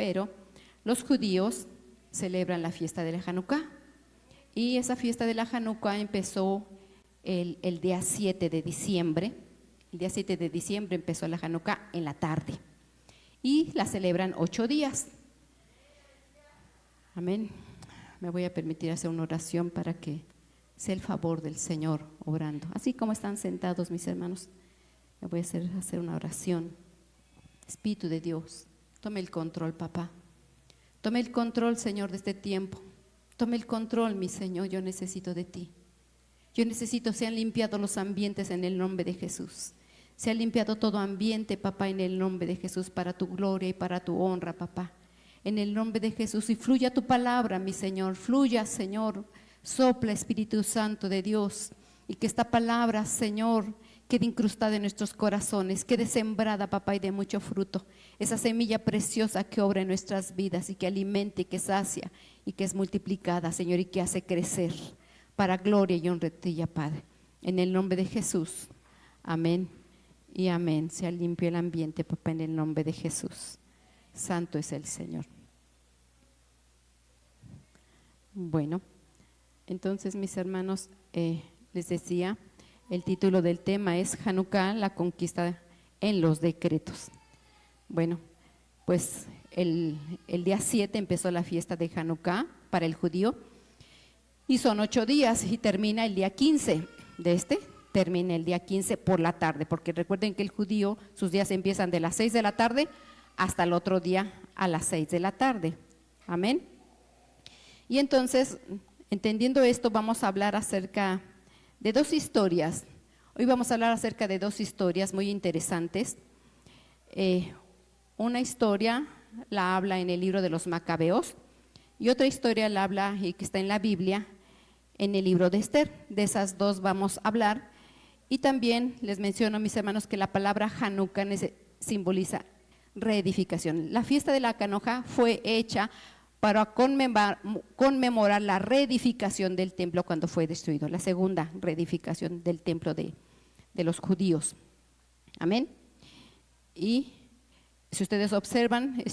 pero los judíos celebran la fiesta de la Hanukkah. Y esa fiesta de la Hanukkah empezó el día 7 de diciembre. El día 7 de diciembre empezó la Hanukkah en la tarde. Y la celebran 8 días. Amén. Me voy a permitir hacer una oración para que sea el favor del Señor obrando. Así como están sentados mis hermanos, me voy a hacer una oración. Espíritu de Dios, tome el control, papá. Tome el control, Señor, de este tiempo. Tome el control, mi Señor, yo necesito de ti. Yo necesito, sean limpiados los ambientes en el nombre de Jesús. Sea limpiado todo ambiente, papá, en el nombre de Jesús, para tu gloria y para tu honra, papá. En el nombre de Jesús, y fluya tu palabra, mi Señor. Fluya, Señor. Sopla, Espíritu Santo de Dios. Y que esta palabra, Señor, quede incrustada en nuestros corazones, quede sembrada, papá, y de mucho fruto. Esa semilla preciosa que obra en nuestras vidas y que alimenta y que sacia y que es multiplicada, Señor, y que hace crecer para gloria y honra tuya, Padre. En el nombre de Jesús. Amén y amén. Sea limpio el ambiente, papá, en el nombre de Jesús. Santo es el Señor. Bueno, entonces mis hermanos, les decía, el título del tema es Hanukkah, la conquista en los decretos. Bueno, pues el día 7 empezó la fiesta de Hanukkah para el judío y son 8 días y termina el día 15 termina el día 15 por la tarde, porque recuerden que el judío, sus días empiezan de las 6 de la tarde hasta el otro día a las 6 de la tarde. Amén. Y entonces, entendiendo esto, vamos a hablar acerca de 2 historias. Hoy vamos a hablar acerca de 2 historias muy interesantes. Una historia la habla en el libro de los Macabeos y otra historia la habla y que está en la Biblia en el libro de Esther. De esas 2 vamos a hablar. Y también les menciono, mis hermanos, que la palabra Hanukkah simboliza reedificación. La fiesta de la Hanukkah fue hecha para conmemorar la reedificación del templo cuando fue destruido, la segunda reedificación del templo de los judíos. Amén. Y si ustedes observan,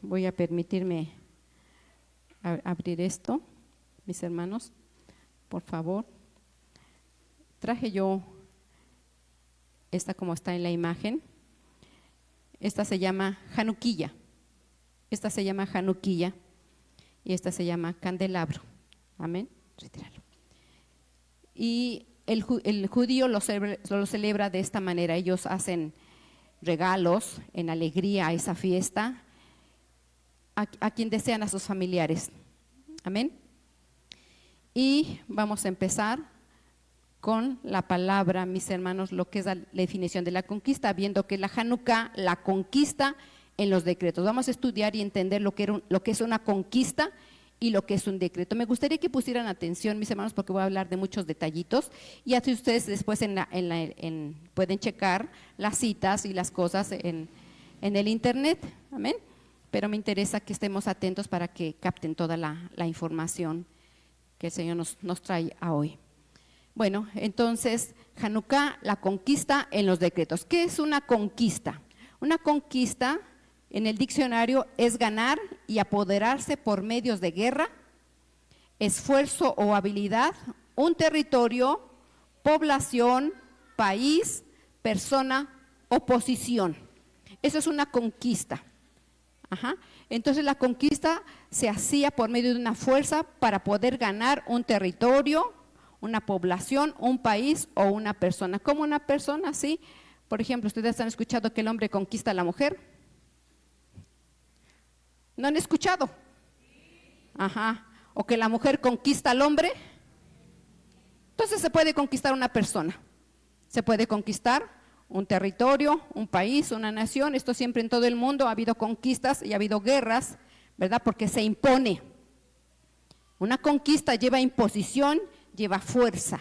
voy a permitirme abrir esto, mis hermanos, por favor. Traje yo esta como está en la imagen. Esta se llama Hanukkah. Esta se llama Hanukkah y esta se llama candelabro. Amén. Retíralo. Y el judío lo celebra de esta manera. Ellos hacen regalos en alegría a esa fiesta a quien desean, a sus familiares. Amén. Y vamos a empezar con la palabra, mis hermanos, lo que es la definición de la conquista, viendo que la Hanukkah, la conquista en los decretos. Vamos a estudiar y entender lo que es una conquista y lo que es un decreto. Me gustaría que pusieran atención, mis hermanos, porque voy a hablar de muchos detallitos y así ustedes después pueden checar las citas y las cosas en el internet. Amén. Pero me interesa que estemos atentos para que capten toda la información que el Señor nos trae a hoy. Bueno, entonces, Hanukkah, la conquista en los decretos. ¿Qué es una conquista? Una conquista, en el diccionario, es ganar y apoderarse por medios de guerra, esfuerzo o habilidad, un territorio, población, país, persona o posición. Eso es una conquista. Ajá. Entonces, la conquista se hacía por medio de una fuerza para poder ganar un territorio, una población, un país o una persona. ¿Cómo una persona? Sí. Por ejemplo, ustedes han escuchado que el hombre conquista a la mujer. ¿No han escuchado? Ajá. O que la mujer conquista al hombre. Entonces se puede conquistar una persona. Se puede conquistar un territorio, un país, una nación. Esto siempre en todo el mundo ha habido conquistas y ha habido guerras, ¿verdad? Porque se impone. Una conquista lleva imposición, lleva fuerza.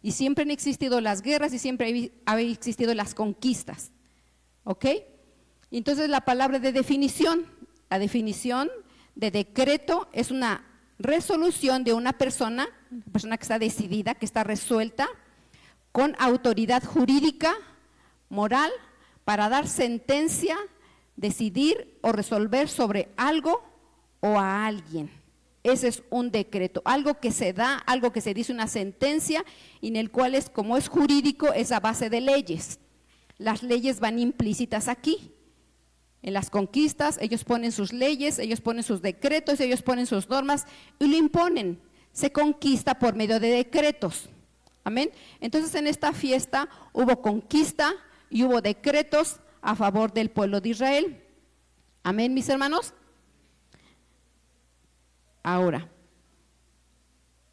Y siempre han existido las guerras y siempre han existido las conquistas. ¿Ok? Entonces la palabra de definición, la definición de decreto es una resolución de una persona que está decidida, que está resuelta, con autoridad jurídica moral para dar sentencia, decidir o resolver sobre algo o a alguien. Ese es un decreto, algo que se da, algo que se dice, una sentencia, y en el cual es, como es jurídico, es a base de leyes. Las leyes van implícitas aquí. En las conquistas ellos ponen sus leyes, ellos ponen sus decretos, ellos ponen sus normas y lo imponen. Se conquista por medio de decretos. Amén. Entonces en esta fiesta hubo conquista y hubo decretos a favor del pueblo de Israel. Amén, mis hermanos. Ahora,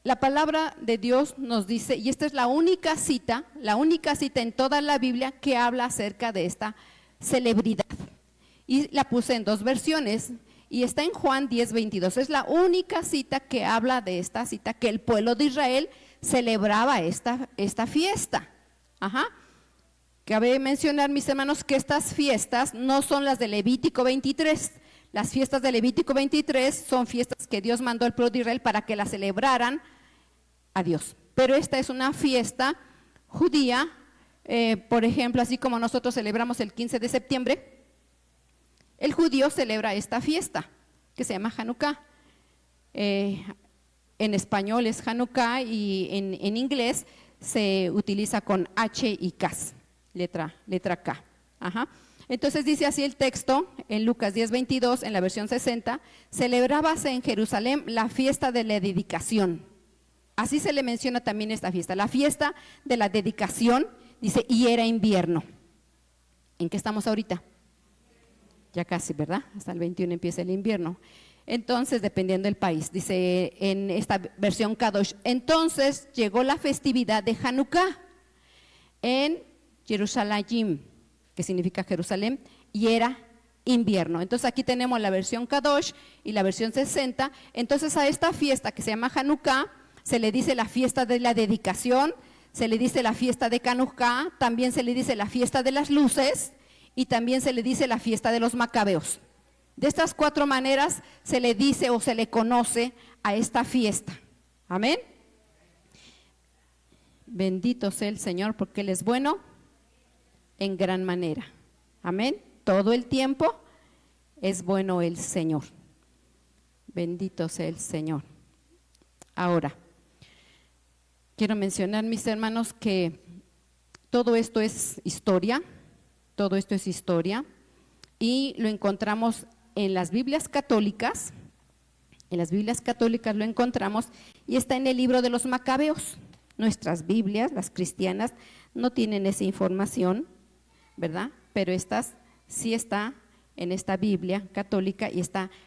la palabra de Dios nos dice, y esta es la única cita en toda la Biblia que habla acerca de esta celebridad. Y la puse en 2 versiones y está en Juan 10:22. Es la única cita que habla de esta cita, que el pueblo de Israel celebraba esta fiesta. Cabe mencionar, mis hermanos, que estas fiestas no son las de Levítico 23. Las fiestas de Levítico 23 son fiestas que Dios mandó al pueblo de Israel para que las celebraran a Dios. Pero esta es una fiesta judía, por ejemplo, así como nosotros celebramos el 15 de septiembre, el judío celebra esta fiesta que se llama Hanukkah. En español es Hanukkah y en inglés se utiliza con H y K, letra K. Entonces dice así el texto en Lucas 10:22, en la versión 60, celebrábase en Jerusalén la fiesta de la dedicación. Así se le menciona también esta fiesta, la fiesta de la dedicación, dice, y era invierno. ¿En qué estamos ahorita? Ya casi, ¿verdad? Hasta el 21 empieza el invierno. Entonces, dependiendo del país, dice en esta versión Kadosh, entonces llegó la festividad de Hanukkah en Jerusalén, que significa Jerusalén, y era invierno. Entonces aquí tenemos la versión Kadosh y la versión 60. Entonces a esta fiesta que se llama Hanukkah se le dice la fiesta de la dedicación, se le dice la fiesta de Hanukkah, también se le dice la fiesta de las luces y también se le dice la fiesta de los macabeos. De estas 4 maneras se le dice o se le conoce a esta fiesta. Amén. Bendito sea el Señor porque Él es bueno en gran manera. Amén. Todo el tiempo es bueno el Señor. Bendito sea el Señor. Ahora, quiero mencionar, mis hermanos, que todo esto es historia, y lo encontramos en las Biblias católicas. En las Biblias católicas lo encontramos y está en el libro de los Macabeos. Nuestras Biblias, las cristianas, no tienen esa información, ¿verdad? Pero estas sí está en esta Biblia católica y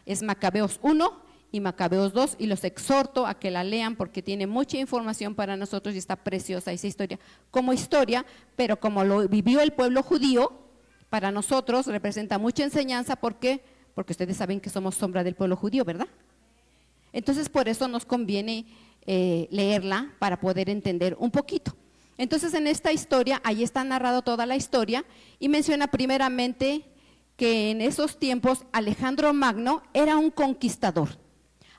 es Macabeos 1 y Macabeos 2, y los exhorto a que la lean porque tiene mucha información para nosotros y está preciosa esa historia, como historia, pero como lo vivió el pueblo judío, para nosotros representa mucha enseñanza. ¿Por qué? Porque ustedes saben que somos sombra del pueblo judío, ¿verdad? Entonces por eso nos conviene leerla para poder entender un poquito. Entonces en esta historia, ahí está narrado toda la historia y menciona primeramente que en esos tiempos Alejandro Magno era un conquistador.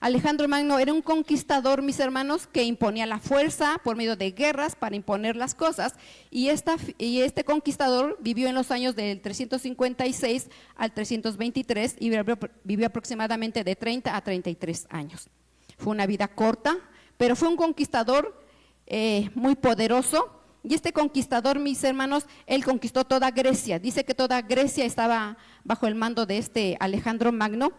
Alejandro Magno era un conquistador, mis hermanos, que imponía la fuerza por medio de guerras para imponer las cosas, y este conquistador vivió en los años del 356 al 323 y vivió aproximadamente de 30 a 33 años. Fue una vida corta, pero fue un conquistador muy poderoso. Y este conquistador, mis hermanos, él conquistó toda Grecia. Dice que toda Grecia estaba bajo el mando de este Alejandro Magno,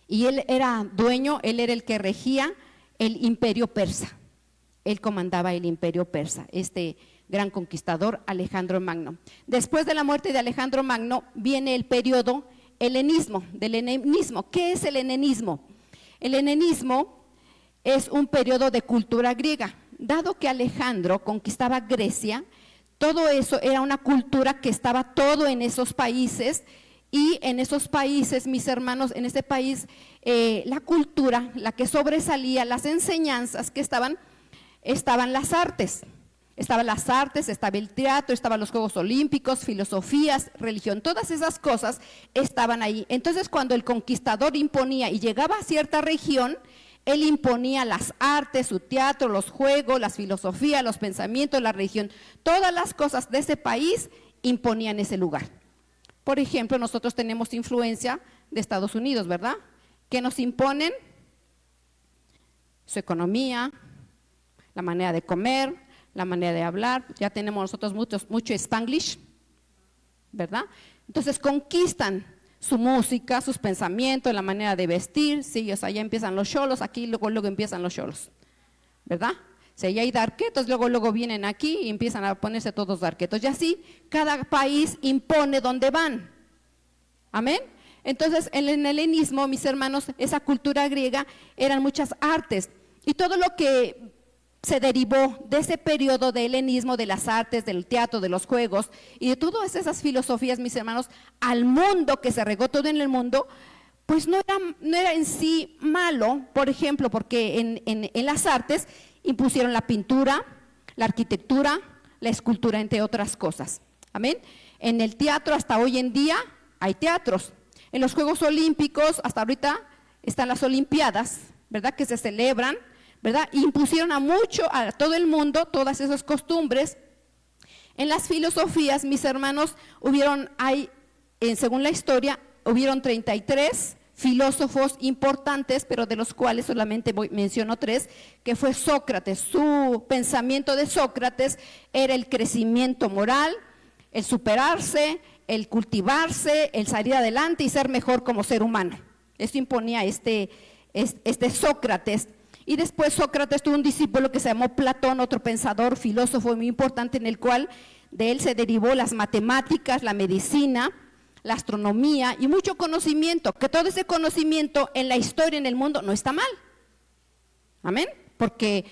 y él era dueño, él era el que regía el imperio persa. Él comandaba el imperio persa, este gran conquistador Alejandro Magno. Después de la muerte de Alejandro Magno viene el periodo del helenismo. ¿Qué es el helenismo? El helenismo es un periodo de cultura griega. Dado que Alejandro conquistaba Grecia, todo eso era una cultura que estaba todo en esos países. Y en esos países, mis hermanos, en ese país, la cultura, la que sobresalía, las enseñanzas que estaban las artes. Estaban las artes, estaba el teatro, estaban los Juegos Olímpicos, filosofías, religión, todas esas cosas estaban ahí. Entonces, cuando el conquistador imponía y llegaba a cierta región, él imponía las artes, su teatro, los juegos, las filosofías, los pensamientos, la religión, todas las cosas de ese país, imponían ese lugar. Por ejemplo, nosotros tenemos influencia de Estados Unidos, ¿verdad? Que nos imponen su economía, la manera de comer, la manera de hablar. Ya tenemos nosotros mucho Spanglish, ¿verdad? Entonces conquistan su música, sus pensamientos, la manera de vestir. Sí, o sea, ya empiezan los cholos, aquí luego empiezan los cholos, ¿verdad? Si allá hay darquetos, luego vienen aquí y empiezan a ponerse todos darquetos. Y así, cada país impone dónde van. Amén. Entonces, en el helenismo, mis hermanos, esa cultura griega, eran muchas artes. Y todo lo que se derivó de ese periodo de helenismo, de las artes, del teatro, de los juegos, y de todas esas filosofías, mis hermanos, al mundo, que se regó todo en el mundo, pues no era en sí malo, por ejemplo, porque en las artes impusieron la pintura, la arquitectura, la escultura, entre otras cosas. Amén. En el teatro, hasta hoy en día, hay teatros. En los Juegos Olímpicos, hasta ahorita, están las Olimpiadas, ¿verdad?, que se celebran, ¿verdad? Impusieron a todo el mundo todas esas costumbres. En las filosofías, mis hermanos, según la historia, hubieron 33 filósofos importantes, pero de los cuales solamente menciono 3, que fue Sócrates. Su pensamiento de Sócrates era el crecimiento moral, el superarse, el cultivarse, el salir adelante y ser mejor como ser humano. Esto imponía este Sócrates. Y después Sócrates tuvo un discípulo que se llamó Platón, otro pensador, filósofo muy importante, en el cual de él se derivó las matemáticas, la medicina, la astronomía y mucho conocimiento, que todo ese conocimiento en la historia, en el mundo, no está mal. Amén. Porque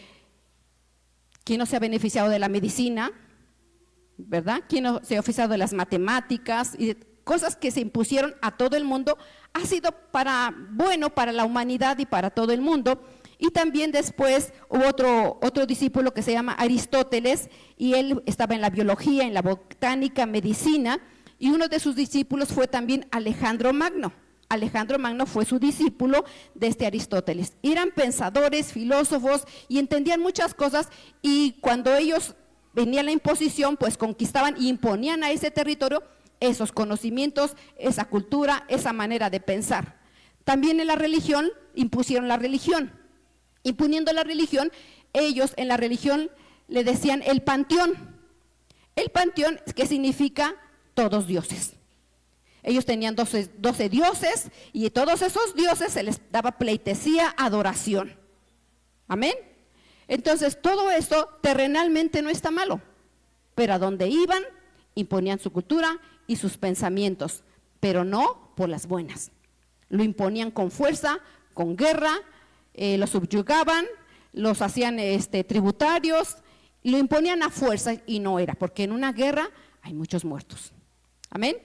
¿quién no se ha beneficiado de la medicina? ¿Verdad? ¿Quién no se ha beneficiado de las matemáticas y de cosas que se impusieron a todo el mundo? Ha sido bueno para la humanidad y para todo el mundo. Y también después hubo otro discípulo que se llama Aristóteles, y él estaba en la biología, en la botánica, medicina, y uno de sus discípulos fue también Alejandro Magno. Alejandro Magno fue su discípulo de este Aristóteles. Eran pensadores, filósofos y entendían muchas cosas, y cuando ellos venía la imposición, pues conquistaban y imponían a ese territorio esos conocimientos, esa cultura, esa manera de pensar. También en la religión impusieron la religión. Imponiendo la religión, ellos en la religión le decían el panteón. El panteón, que significa todos dioses. Ellos tenían 12 dioses, y todos esos dioses se les daba pleitesía, adoración. Amén. Entonces todo eso terrenalmente no está malo, pero a donde iban imponían su cultura y sus pensamientos, pero no por las buenas. Lo imponían con fuerza, con guerra, los subyugaban, los hacían tributarios, lo imponían a fuerza, y no era, porque en una guerra hay muchos muertos. Amén.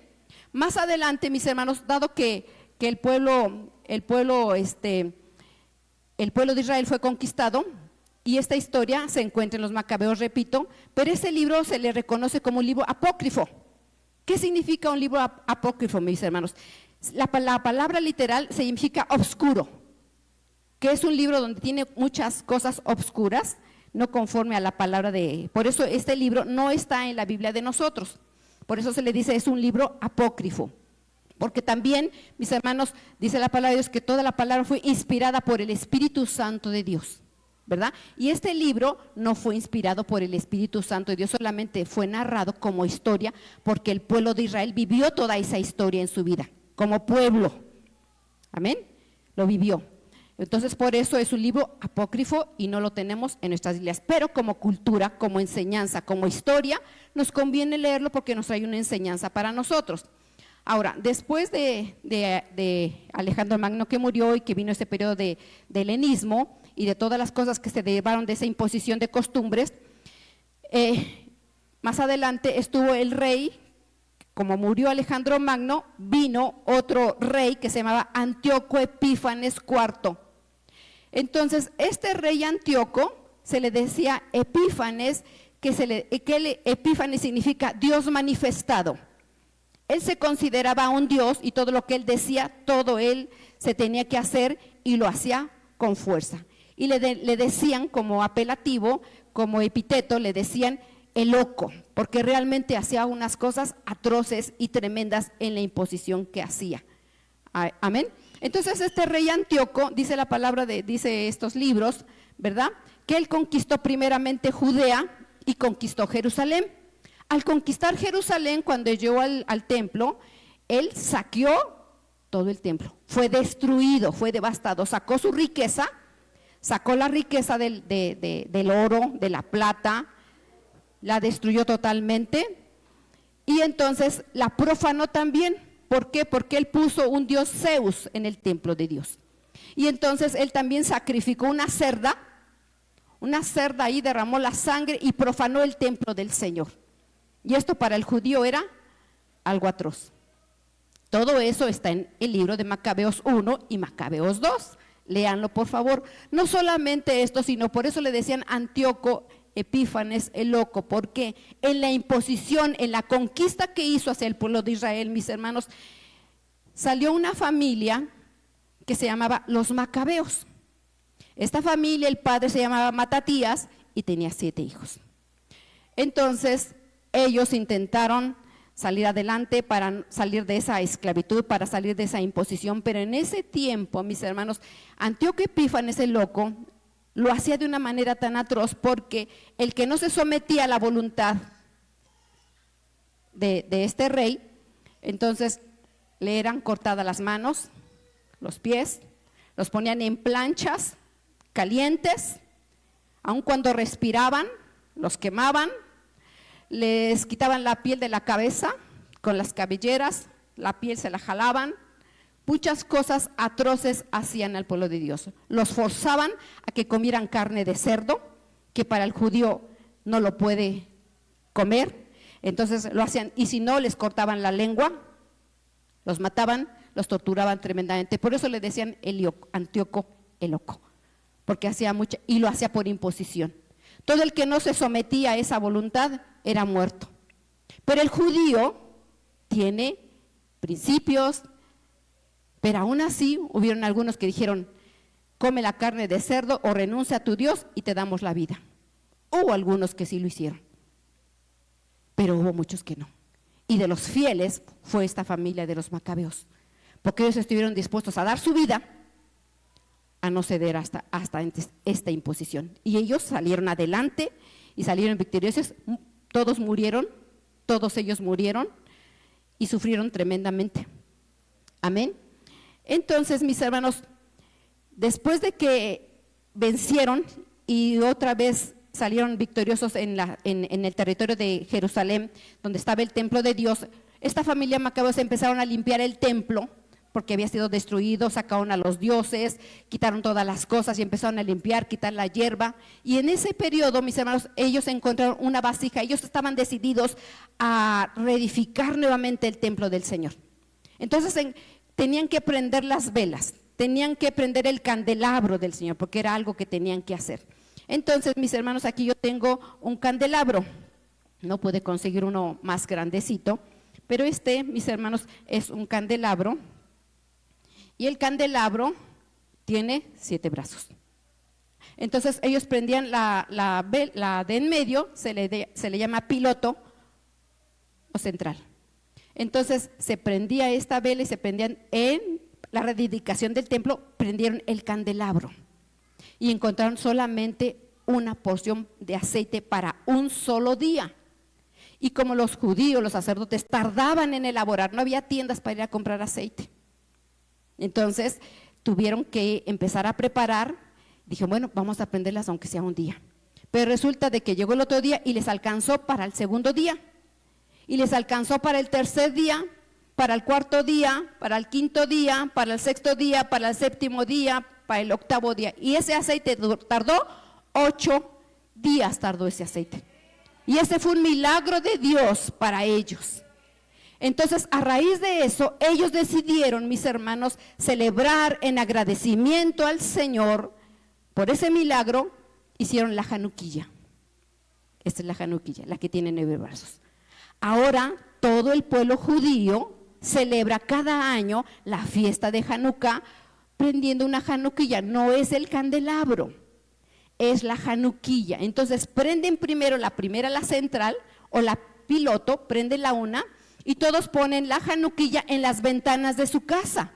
Más adelante, mis hermanos, dado que el pueblo de Israel fue conquistado, y esta historia se encuentra en los Macabeos, repito, pero ese libro se le reconoce como un libro apócrifo. ¿Qué significa un libro apócrifo, mis hermanos? La palabra literal significa obscuro, que es un libro donde tiene muchas cosas obscuras, no conforme a la palabra por eso este libro no está en la Biblia de nosotros. Por eso se le dice es un libro apócrifo, porque también, mis hermanos, dice la palabra de Dios que toda la palabra fue inspirada por el Espíritu Santo de Dios, ¿verdad? Y este libro no fue inspirado por el Espíritu Santo de Dios, solamente fue narrado como historia, porque el pueblo de Israel vivió toda esa historia en su vida, como pueblo. Amén, lo vivió. Entonces, por eso es un libro apócrifo y no lo tenemos en nuestras Biblias, pero como cultura, como enseñanza, como historia, nos conviene leerlo porque nos trae una enseñanza para nosotros. Ahora, después de Alejandro Magno, que murió y que vino ese periodo de helenismo y de todas las cosas que se derivaron de esa imposición de costumbres, más adelante estuvo el rey. Como murió Alejandro Magno, vino otro rey que se llamaba Antíoco Epífanes IV. Entonces, este rey Antíoco se le decía Epífanes, Epífanes significa Dios manifestado. Él se consideraba un Dios, y todo lo que él decía, todo él se tenía que hacer, y lo hacía con fuerza. Y le decían como apelativo, como epíteto, le decían el loco, porque realmente hacía unas cosas atroces y tremendas en la imposición que hacía. Amén. Entonces este rey Antíoco, dice la palabra, dice estos libros, ¿verdad?, que él conquistó primeramente Judea y conquistó Jerusalén. Al conquistar Jerusalén, cuando llegó al templo, él saqueó todo el templo, fue destruido, fue devastado, sacó su riqueza, sacó la riqueza del oro, de la plata, la destruyó totalmente, y entonces la profanó también. ¿Por qué? Porque él puso un dios Zeus en el templo de Dios, y entonces él también sacrificó una cerda ahí, derramó la sangre y profanó el templo del Señor, y esto para el judío era algo atroz. Todo eso está en el libro de Macabeos 1 y Macabeos 2, léanlo por favor. No solamente esto, sino por eso le decían Antíoco Epífanes el loco, porque en la imposición, en la conquista que hizo hacia el pueblo de Israel, mis hermanos, salió una familia que se llamaba los Macabeos. Esta familia, el padre se llamaba Matatías y tenía 7 hijos. Entonces ellos intentaron salir adelante para salir de esa esclavitud, para salir de esa imposición, pero en ese tiempo, mis hermanos, Antíoco Epífanes el loco lo hacía de una manera tan atroz, porque el que no se sometía a la voluntad de este rey, entonces le eran cortadas las manos, los pies, los ponían en planchas calientes, aun cuando respiraban, los quemaban, les quitaban la piel de la cabeza con las cabelleras, la piel se la jalaban. Muchas cosas atroces hacían al pueblo de Dios. Los forzaban a que comieran carne de cerdo, que para el judío no lo puede comer, entonces lo hacían, y si no, les cortaban la lengua, los mataban, los torturaban tremendamente. Por eso le decían Antíoco el loco, porque hacía mucha, y lo hacía por imposición. Todo el que no se sometía a esa voluntad era muerto. Pero el judío tiene principios, pero aún así hubieron algunos que dijeron: come la carne de cerdo o renuncia a tu Dios y te damos la vida. Hubo algunos que sí lo hicieron, pero hubo muchos que no. Y de los fieles fue esta familia de los Macabeos, porque ellos estuvieron dispuestos a dar su vida, a no ceder hasta esta imposición. Y ellos salieron adelante y salieron victoriosos. Todos murieron, todos ellos murieron y sufrieron tremendamente. Amén. Entonces, mis hermanos, después de que vencieron y otra vez salieron victoriosos en el territorio de Jerusalén, donde estaba el templo de Dios, esta familia Macabeos empezaron a limpiar el templo, porque había sido destruido, sacaron a los dioses, quitaron todas las cosas y empezaron a limpiar, quitar la hierba. Y en ese periodo, mis hermanos, ellos encontraron una vasija, ellos estaban decididos a reedificar nuevamente el templo del Señor. Entonces tenían que prender las velas, tenían que prender el candelabro del Señor, porque era algo que tenían que hacer. Entonces, mis hermanos, aquí yo tengo un candelabro, no pude conseguir uno más grandecito, pero mis hermanos, es un candelabro. Y el candelabro tiene 7 brazos. Entonces ellos prendían la de en medio, se le llama piloto o central. Entonces se prendía esta vela y se prendían en la rededicación del templo, prendieron el candelabro y encontraron solamente una porción de aceite para un solo día. Y como los judíos, los sacerdotes tardaban en elaborar, no había tiendas para ir a comprar aceite. Entonces tuvieron que empezar a preparar. Dije, bueno, vamos a prenderlas aunque sea un día. Pero resulta de que llegó el otro día y les alcanzó para el segundo día, y les alcanzó para el tercer día, para el cuarto día, para el quinto día, para el sexto día, para el séptimo día, para el octavo día. Y ese aceite tardó 8 días, tardó ese aceite. Y ese fue un milagro de Dios para ellos. Entonces, a raíz de eso, ellos decidieron, mis hermanos, celebrar en agradecimiento al Señor por ese milagro. Hicieron la Januquilla. Esta es la Januquilla, la que tiene 9 brazos. Ahora, todo el pueblo judío celebra cada año la fiesta de Hanukkah prendiendo una Januquilla. No es el candelabro, es la Hanukkah. Entonces prenden primero la central o la piloto, prenden la una y todos ponen la Hanukkah en las ventanas de su casa.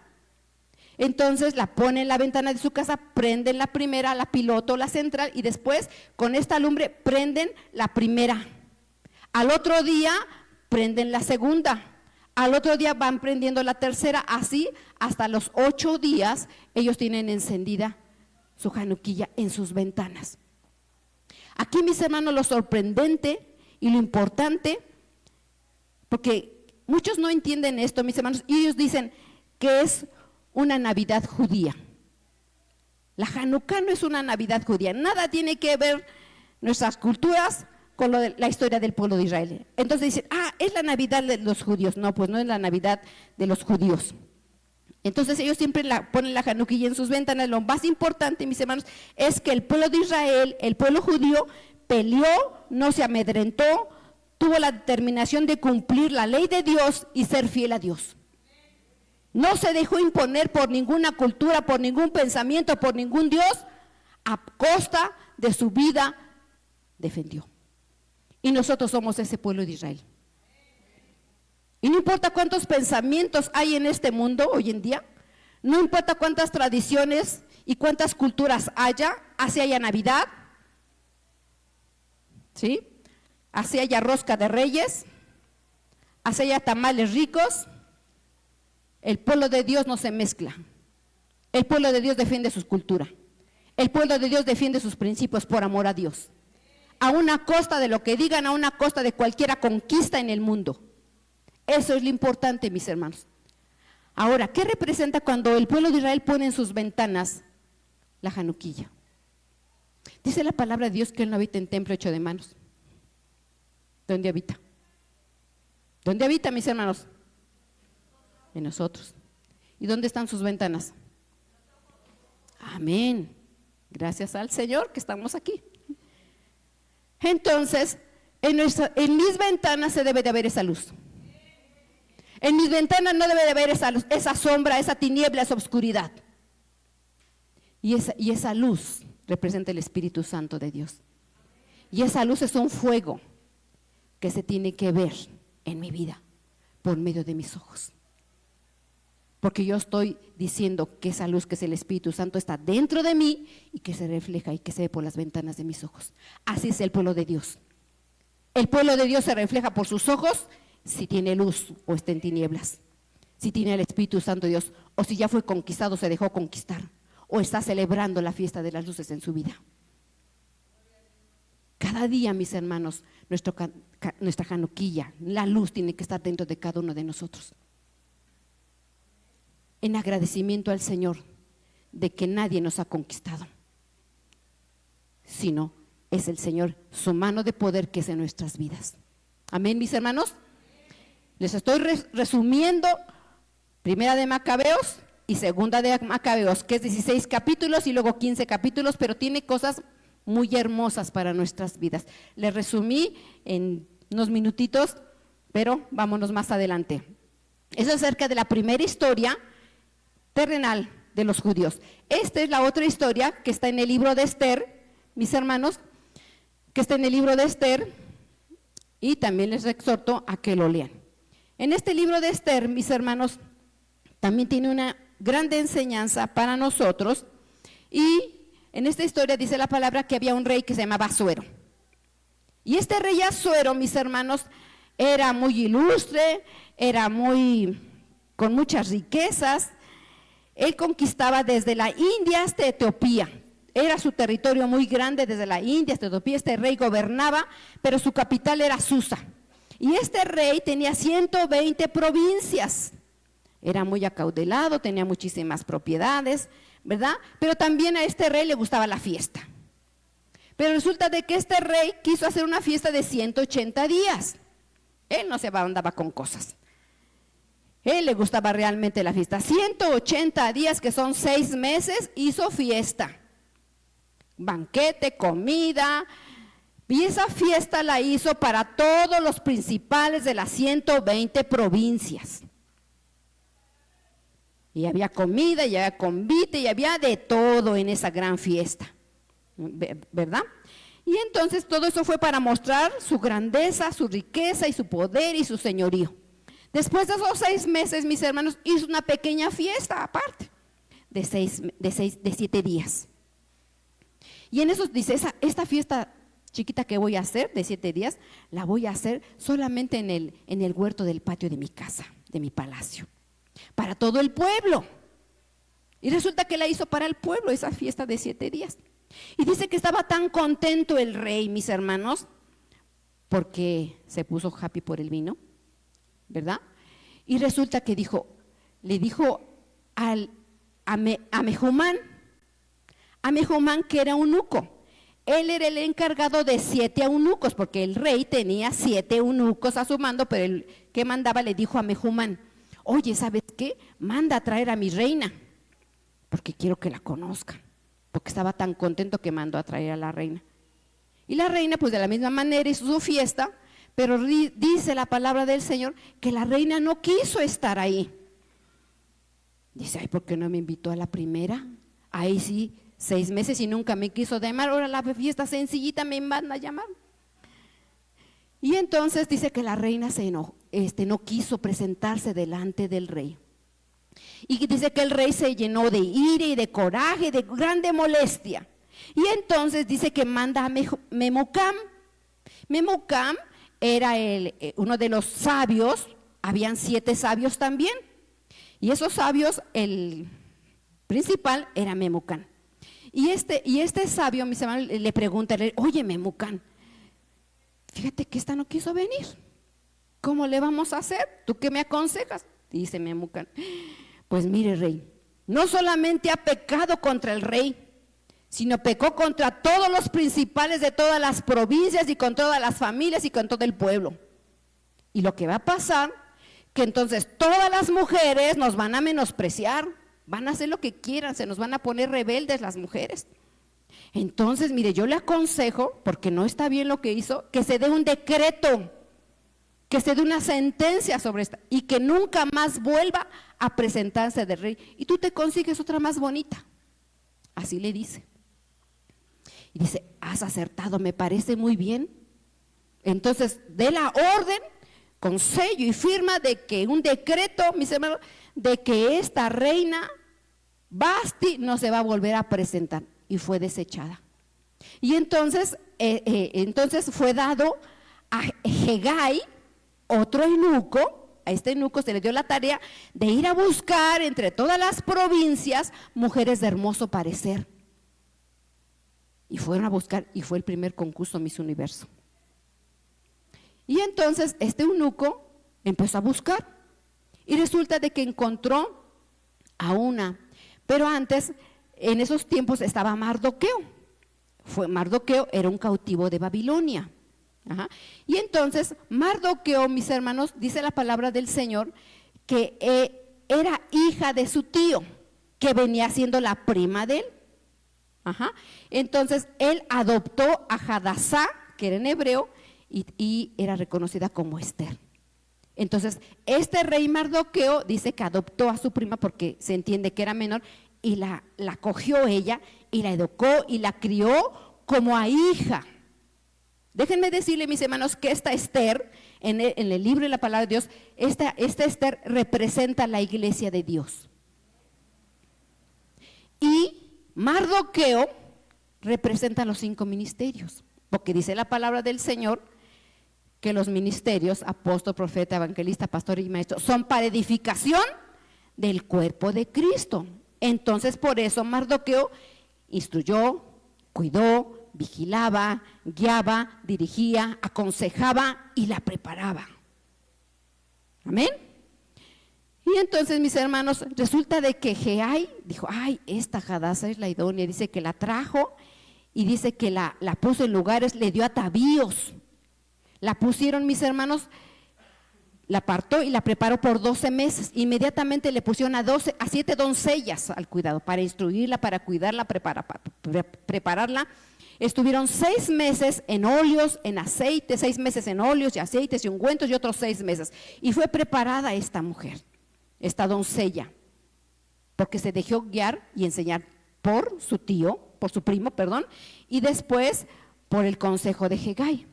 Entonces la ponen en la ventana de su casa, prenden la primera, la piloto, la central y después con esta lumbre prenden la primera. Al otro día prenden la segunda, al otro día van prendiendo la tercera, así hasta los 8 días ellos tienen encendida su Hanukkah en sus ventanas. Aquí, mis hermanos, lo sorprendente y lo importante, porque muchos no entienden esto, mis hermanos, y ellos dicen que es una Navidad judía. La Hanukkah no es una Navidad judía, nada tiene que ver nuestras culturas con la historia del pueblo de Israel. Entonces dicen, es la Navidad de los judíos. No, pues no es la Navidad de los judíos. Entonces ellos siempre ponen la Hanukkah en sus ventanas. Lo más importante, mis hermanos, es que el pueblo de Israel, el pueblo judío, peleó, no se amedrentó, tuvo la determinación de cumplir la ley de Dios y ser fiel a Dios. No se dejó imponer por ninguna cultura, por ningún pensamiento, por ningún Dios, a costa de su vida defendió. Y nosotros somos ese pueblo de Israel. Y no importa cuántos pensamientos hay en este mundo hoy en día, no importa cuántas tradiciones y cuántas culturas haya, así haya Navidad, ¿sí? Así haya rosca de reyes, así haya tamales ricos, el pueblo de Dios no se mezcla. El pueblo de Dios defiende su cultura. El pueblo de Dios defiende sus principios por amor a Dios. A una costa de lo que digan, a una costa de cualquiera conquista en el mundo. Eso es lo importante, mis hermanos. Ahora, ¿qué representa cuando el pueblo de Israel pone en sus ventanas la Hanukkah? Dice la palabra de Dios que Él no habita en templo hecho de manos. ¿Dónde habita? ¿Dónde habita, mis hermanos? En nosotros. ¿Y dónde están sus ventanas? Amén. Gracias al Señor que estamos aquí. Entonces, en mis ventanas se debe de ver esa luz. En mis ventanas no debe de haber esa luz, esa sombra, esa tiniebla, esa oscuridad. Y esa luz representa el Espíritu Santo de Dios. Y esa luz es un fuego que se tiene que ver en mi vida por medio de mis ojos. Porque yo estoy diciendo que esa luz que es el Espíritu Santo está dentro de mí y que se refleja y que se ve por las ventanas de mis ojos. Así es el pueblo de Dios. El pueblo de Dios se refleja por sus ojos si tiene luz o está en tinieblas, si tiene el Espíritu Santo de Dios, o si ya fue conquistado, se dejó conquistar, o está celebrando la fiesta de las luces en su vida. Cada día, mis hermanos, nuestra Hanukkah, la luz tiene que estar dentro de cada uno de nosotros. En agradecimiento al Señor de que nadie nos ha conquistado, sino es el Señor, su mano de poder que es en nuestras vidas. Amén, mis hermanos. Les estoy resumiendo Primera de Macabeos y Segunda de Macabeos, que es 16 capítulos y luego 15 capítulos, pero tiene cosas muy hermosas para nuestras vidas. Les resumí en unos minutitos, pero vámonos más adelante. Es acerca de la primera historia terrenal de los judíos. Esta es la otra historia que está en el libro de Esther, mis hermanos, que está en el libro de Esther, y también les exhorto a que lo lean. En este libro de Esther, mis hermanos, también tiene una grande enseñanza para nosotros, y en esta historia dice la palabra que había un rey que se llamaba Asuero. Y este rey Asuero, mis hermanos, era muy ilustre, era con muchas riquezas. Él conquistaba desde la India hasta Etiopía. Era su territorio muy grande, desde la India hasta Etiopía. Este rey gobernaba, pero su capital era Susa. Y este rey tenía 120 provincias. Era muy acaudalado, tenía muchísimas propiedades, ¿verdad? Pero también a este rey le gustaba la fiesta. Pero resulta de que este rey quiso hacer una fiesta de 180 días. Él no se andaba con cosas. Él le gustaba realmente la fiesta. 180 días, que son 6 meses, hizo fiesta. Banquete, comida. Y esa fiesta la hizo para todos los principales de las 120 provincias. Y había comida, y había convite, y había de todo en esa gran fiesta. ¿verdad? Y entonces todo eso fue para mostrar su grandeza, su riqueza y su poder y su señorío. Después de esos 6 meses, mis hermanos, hizo una pequeña fiesta aparte de 7 días. Y en eso dice, esta fiesta chiquita que voy a hacer de 7 días, la voy a hacer solamente en el huerto del patio de mi casa, de mi palacio, para todo el pueblo. Y resulta que la hizo para el pueblo, esa fiesta de 7 días. Y dice que estaba tan contento el rey, mis hermanos, porque se puso happy por el vino, ¿verdad? Y resulta que le dijo a Mehumán, que era eunuco. Él era el encargado de 7 eunucos, porque el rey tenía 7 eunucos a su mando, pero el que mandaba le dijo a Mehumán, oye, ¿sabes qué? Manda a traer a mi reina, porque quiero que la conozcan, porque estaba tan contento que mandó a traer a la reina. Y la reina, pues de la misma manera hizo su fiesta, pero dice la palabra del Señor que la reina no quiso estar ahí. Dice, ay, ¿por qué no me invitó a la primera? Ahí sí, 6 meses y nunca me quiso llamar, ahora la fiesta sencillita me van a llamar. Y entonces dice que la reina se enojó, no quiso presentarse delante del rey. Y dice que el rey se llenó de ira y de coraje, de grande molestia. Y entonces dice que manda a Memucán. Memucán era uno de los sabios, habían 7 sabios también. Y esos sabios, el principal era Memucán. Y este sabio, mis hermanos, le pregunta, oye Memucán, fíjate que esta no quiso venir. ¿Cómo le vamos a hacer? ¿Tú qué me aconsejas? Dice Memucán, pues mire rey, no solamente ha pecado contra el rey, sino pecó contra todos los principales de todas las provincias y con todas las familias y con todo el pueblo. Y lo que va a pasar, que entonces todas las mujeres nos van a menospreciar, van a hacer lo que quieran, se nos van a poner rebeldes las mujeres. Entonces, mire, yo le aconsejo, porque no está bien lo que hizo, que se dé un decreto, que se dé una sentencia sobre esta y que nunca más vuelva a presentarse del rey. Y tú te consigues otra más bonita. Así le dice. Y dice, has acertado, me parece muy bien. Entonces, dé la orden con sello y firma de que un decreto, mis hermanos, de que esta reina Basti no se va a volver a presentar. Y fue desechada. Y entonces fue dado a Hegai, otro eunuco. A este eunuco se le dio la tarea de ir a buscar entre todas las provincias mujeres de hermoso parecer. Y fueron a buscar, y fue el primer concurso Miss Universo. Y entonces este eunuco empezó a buscar, y resulta de que encontró a una, pero antes, en esos tiempos estaba Mardoqueo. Mardoqueo era un cautivo de Babilonia. Ajá. Y entonces Mardoqueo, mis hermanos, dice la palabra del Señor que era hija de su tío, que venía siendo la prima de él. Ajá. Entonces él adoptó a Hadasá, que era en hebreo, y era reconocida como Esther. Entonces este rey Mardoqueo dice que adoptó a su prima porque se entiende que era menor, y la cogió ella y la educó y la crió como a hija. Déjenme decirle, mis hermanos, que esta Esther, en el libro de la palabra de Dios, esta Esther representa la iglesia de Dios. Y Mardoqueo representa los 5 ministerios, porque dice la palabra del Señor que los ministerios, apóstol, profeta, evangelista, pastor y maestro, son para edificación del cuerpo de Cristo. Entonces, por eso Mardoqueo instruyó, cuidó, vigilaba, guiaba, dirigía, aconsejaba y la preparaba. Amén. Y entonces, mis hermanos, resulta de que Hegai dijo, ay, esta Hadasa es la idónea, dice que la trajo y dice que la puso en lugares, le dio atavíos. La pusieron, mis hermanos, la apartó y la preparó por 12 meses. Inmediatamente le pusieron a 7 doncellas al cuidado, para instruirla, para cuidarla, para prepararla. Estuvieron 6 meses en óleos, en aceite, 6 meses en óleos y aceites y ungüentos y otros 6 meses. Y fue preparada esta mujer, esta doncella, porque se dejó guiar y enseñar por su tío por su primo, perdón, y después por el consejo de Hegai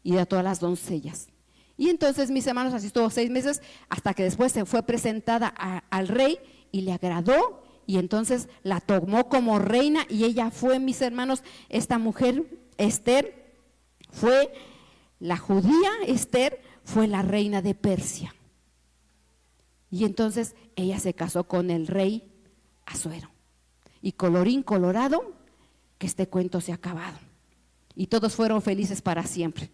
y de todas las doncellas. Y entonces, mis hermanos, así estuvo 6 meses, hasta que después se fue presentada al rey y le agradó, y entonces la tomó como reina, y ella fue, mis hermanos, esta mujer, Esther, fue la judía, Esther, fue la reina de Persia. Y entonces ella se casó con el rey Asuero. Y colorín colorado, que este cuento se ha acabado. Y todos fueron felices para siempre.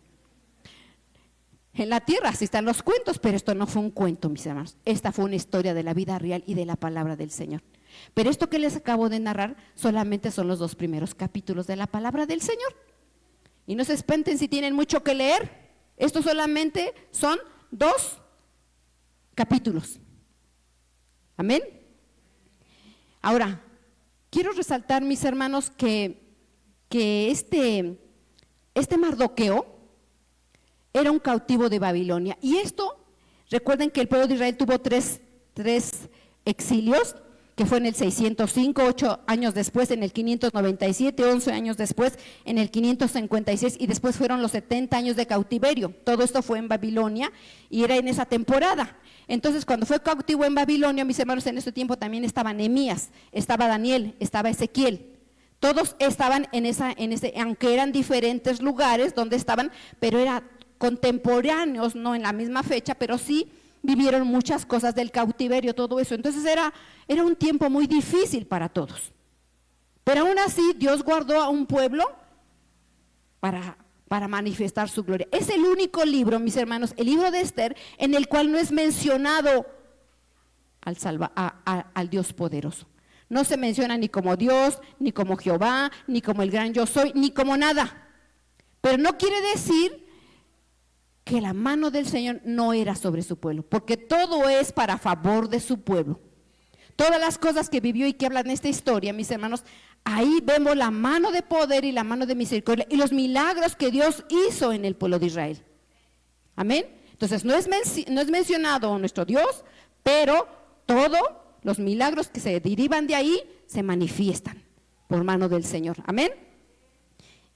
En la tierra sí están los cuentos, pero esto no fue un cuento, mis hermanos. Esta fue una historia de la vida real y de la palabra del Señor. Pero esto que les acabo de narrar solamente son los 2 primeros capítulos de la palabra del Señor. Y no se espanten si tienen mucho que leer. Esto solamente son 2 capítulos. Amén. Ahora, quiero resaltar, mis hermanos, que este Mardoqueo era un cautivo de Babilonia. Y esto, recuerden que el pueblo de Israel tuvo tres exilios, que fue en el 605, 8 años después en el 597, 11 años después en el 556, y después fueron los 70 años de cautiverio. Todo esto fue en Babilonia y era en esa temporada. Entonces, cuando fue cautivo en Babilonia, mis hermanos, en ese tiempo también estaba Nehemías, estaba Daniel, estaba Ezequiel. Todos estaban en ese, aunque eran diferentes lugares donde estaban, pero eran contemporáneos, no en la misma fecha, pero sí vivieron muchas cosas del cautiverio, todo eso. Entonces era un tiempo muy difícil para todos. Pero aún así Dios guardó a un pueblo para manifestar su gloria. Es el único libro, mis hermanos, el libro de Esther, en el cual no es mencionado al Dios poderoso. No se menciona ni como Dios, ni como Jehová, ni como el gran yo soy, ni como nada. Pero no quiere decir que la mano del Señor no era sobre su pueblo, porque todo es para favor de su pueblo. Todas las cosas que vivió y que hablan en esta historia, mis hermanos, ahí vemos la mano de poder y la mano de misericordia y los milagros que Dios hizo en el pueblo de Israel. Amén. Entonces no es mencionado nuestro Dios, pero todos los milagros que se derivan de ahí se manifiestan por mano del Señor. Amén.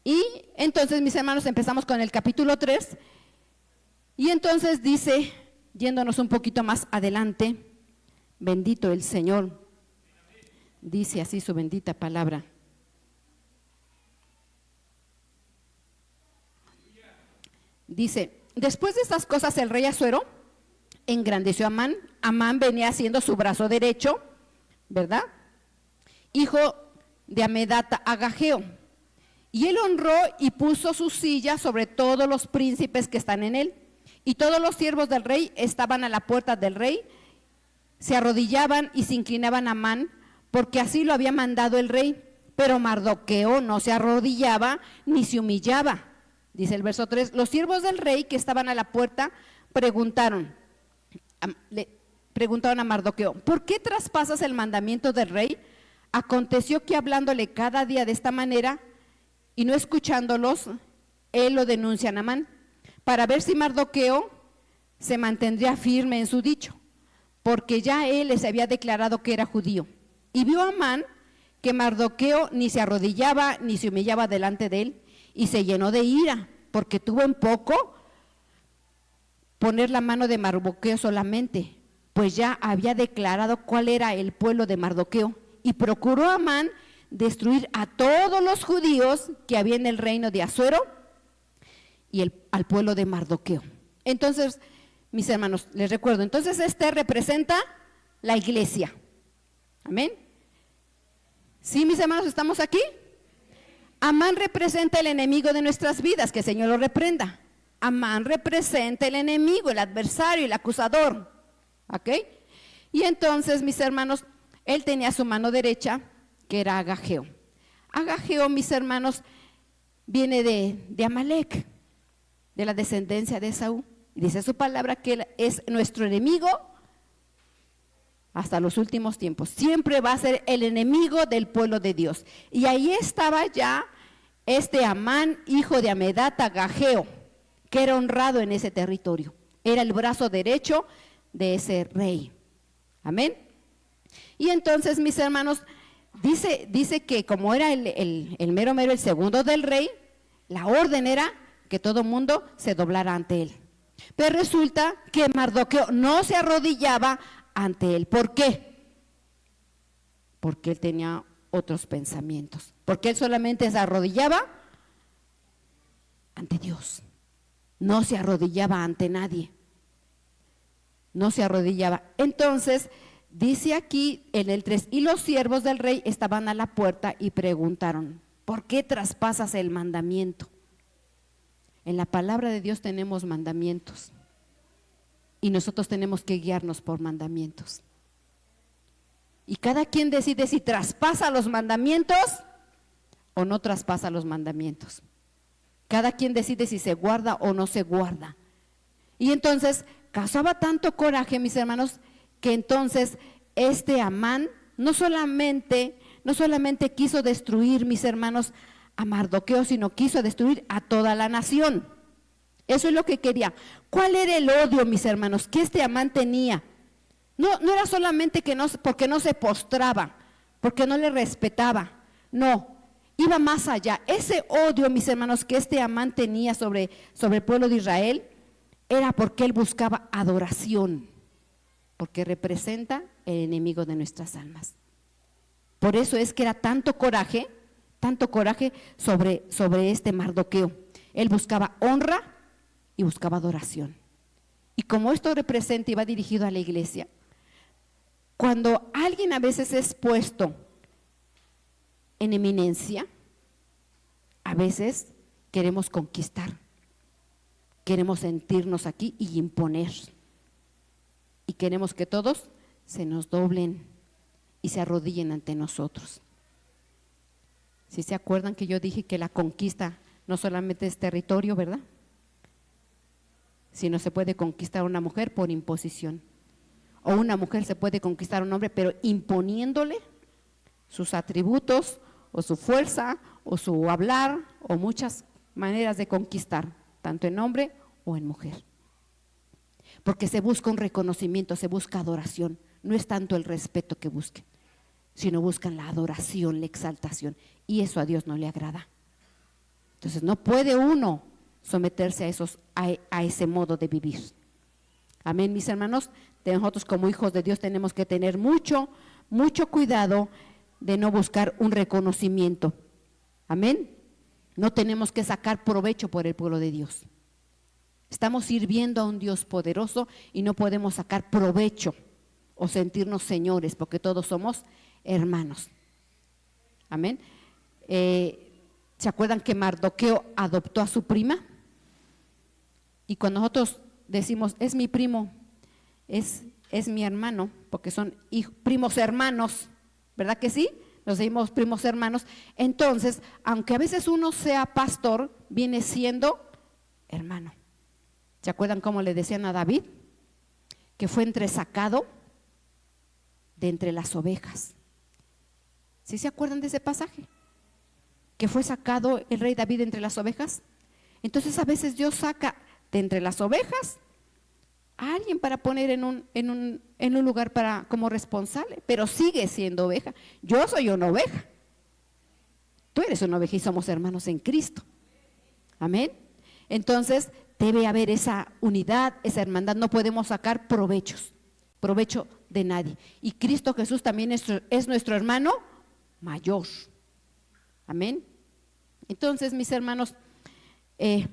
Y entonces, mis hermanos, empezamos con el capítulo 3. Y entonces dice, yéndonos un poquito más adelante, bendito el Señor, dice así su bendita palabra. Dice, después de estas cosas el rey Asuero engrandeció a Amán. Amán venía siendo su brazo derecho, ¿verdad? Hijo de Amedata Agageo. Y él honró y puso su silla sobre todos los príncipes que están en él. Y todos los siervos del rey estaban a la puerta del rey, se arrodillaban y se inclinaban a Amán, porque así lo había mandado el rey. Pero Mardoqueo no se arrodillaba ni se humillaba. Dice el verso 3, los siervos del rey que estaban a la puerta preguntaron a Mardoqueo, ¿por qué traspasas el mandamiento del rey? Aconteció que hablándole cada día de esta manera y no escuchándolos, él lo denuncia a Amán, para ver si Mardoqueo se mantendría firme en su dicho, porque ya él les había declarado que era judío. Y vio a Amán que Mardoqueo ni se arrodillaba ni se humillaba delante de él, y se llenó de ira, porque tuvo en poco poner la mano de Mardoqueo solamente, pues ya había declarado cuál era el pueblo de Mardoqueo, y procuró Amán destruir a todos los judíos que había en el reino de Asuero y al pueblo de Mardoqueo. Entonces, mis hermanos, les recuerdo, entonces este representa la iglesia. Amén. ¿Sí, mis hermanos, estamos aquí? Amán representa el enemigo de nuestras vidas, que el Señor lo reprenda. Amán representa el enemigo, el adversario, el acusador. ¿Ok? Y entonces, mis hermanos, él tenía su mano derecha, que era Agageo. Agageo, mis hermanos, viene de Amalek, de la descendencia de Esaú. Dice su palabra que él es nuestro enemigo hasta los últimos tiempos. Siempre va a ser el enemigo del pueblo de Dios. Y ahí estaba ya Amán, hijo de Amedata Agageo, que era honrado en ese territorio. Era el brazo derecho de ese rey. Amén. Y entonces, mis hermanos, dice que como era el mero mero, el segundo del rey, la orden era que todo mundo se doblara ante él. Pero resulta que Mardoqueo no se arrodillaba ante él. ¿Por qué? Porque él tenía otros pensamientos. Porque él solamente se arrodillaba ante Dios. No se arrodillaba ante nadie. No se arrodillaba. Entonces, dice aquí en el 3, y los siervos del rey estaban a la puerta y preguntaron, ¿por qué traspasas el mandamiento? En la palabra de Dios tenemos mandamientos y nosotros tenemos que guiarnos por mandamientos. Y cada quien decide si traspasa los mandamientos o no traspasa los mandamientos. Cada quien decide si se guarda o no se guarda. Y entonces causaba tanto coraje, mis hermanos, que entonces Amán no solamente quiso destruir, mis hermanos, a Mardoqueo, sino quiso destruir a toda la nación. Eso es lo que quería. ¿Cuál era el odio, mis hermanos, que Amán tenía? No era solamente porque no se postraba, porque no le respetaba. No, iba más allá. Ese odio, mis hermanos, que Amán tenía sobre el pueblo de Israel, era porque él buscaba adoración, porque representa el enemigo de nuestras almas. Por eso es que era tanto coraje sobre Mardoqueo. Él buscaba honra y buscaba adoración. Y como esto representa y va dirigido a la iglesia, cuando alguien a veces es puesto en eminencia, a veces queremos conquistar, queremos sentirnos aquí y imponer, y queremos que todos se nos doblen y se arrodillen ante nosotros. Si se acuerdan que yo dije que la conquista no solamente es territorio, ¿verdad? Sino se puede conquistar a una mujer por imposición, o una mujer se puede conquistar a un hombre, pero imponiéndole sus atributos, o su fuerza, o su hablar, o muchas maneras de conquistar, tanto en hombre o en mujer. Porque se busca un reconocimiento, se busca adoración. No es tanto el respeto que busquen, sino buscan la adoración, la exaltación, y eso a Dios no le agrada. Entonces no puede uno someterse a ese modo de vivir. Amén, mis hermanos. Nosotros como hijos de Dios tenemos que tener mucho cuidado de no buscar un reconocimiento. Amén. No tenemos que sacar provecho por el pueblo de Dios. Estamos sirviendo a un Dios poderoso y no podemos sacar provecho o sentirnos señores, porque todos somos hermanos. Amén. ¿Se acuerdan que Mardoqueo adoptó a su prima? Y cuando nosotros decimos, es mi primo, es mi hermano, porque son primos hermanos, ¿verdad que sí? Nos decimos primos hermanos. Entonces, aunque a veces uno sea pastor, viene siendo hermano. ¿Se acuerdan cómo le decían a David? Que fue entresacado de entre las ovejas. ¿Sí se acuerdan de ese pasaje? Que fue sacado el rey David entre las ovejas. Entonces a veces Dios saca de entre las ovejas a alguien para poner en un lugar como responsable, pero sigue siendo oveja. Yo soy una oveja, tú eres una oveja y somos hermanos en Cristo. Amén. Entonces debe haber esa unidad, esa hermandad. No podemos sacar provecho de nadie. Y Cristo Jesús también es nuestro hermano mayor. Amén. Entonces, mis hermanos,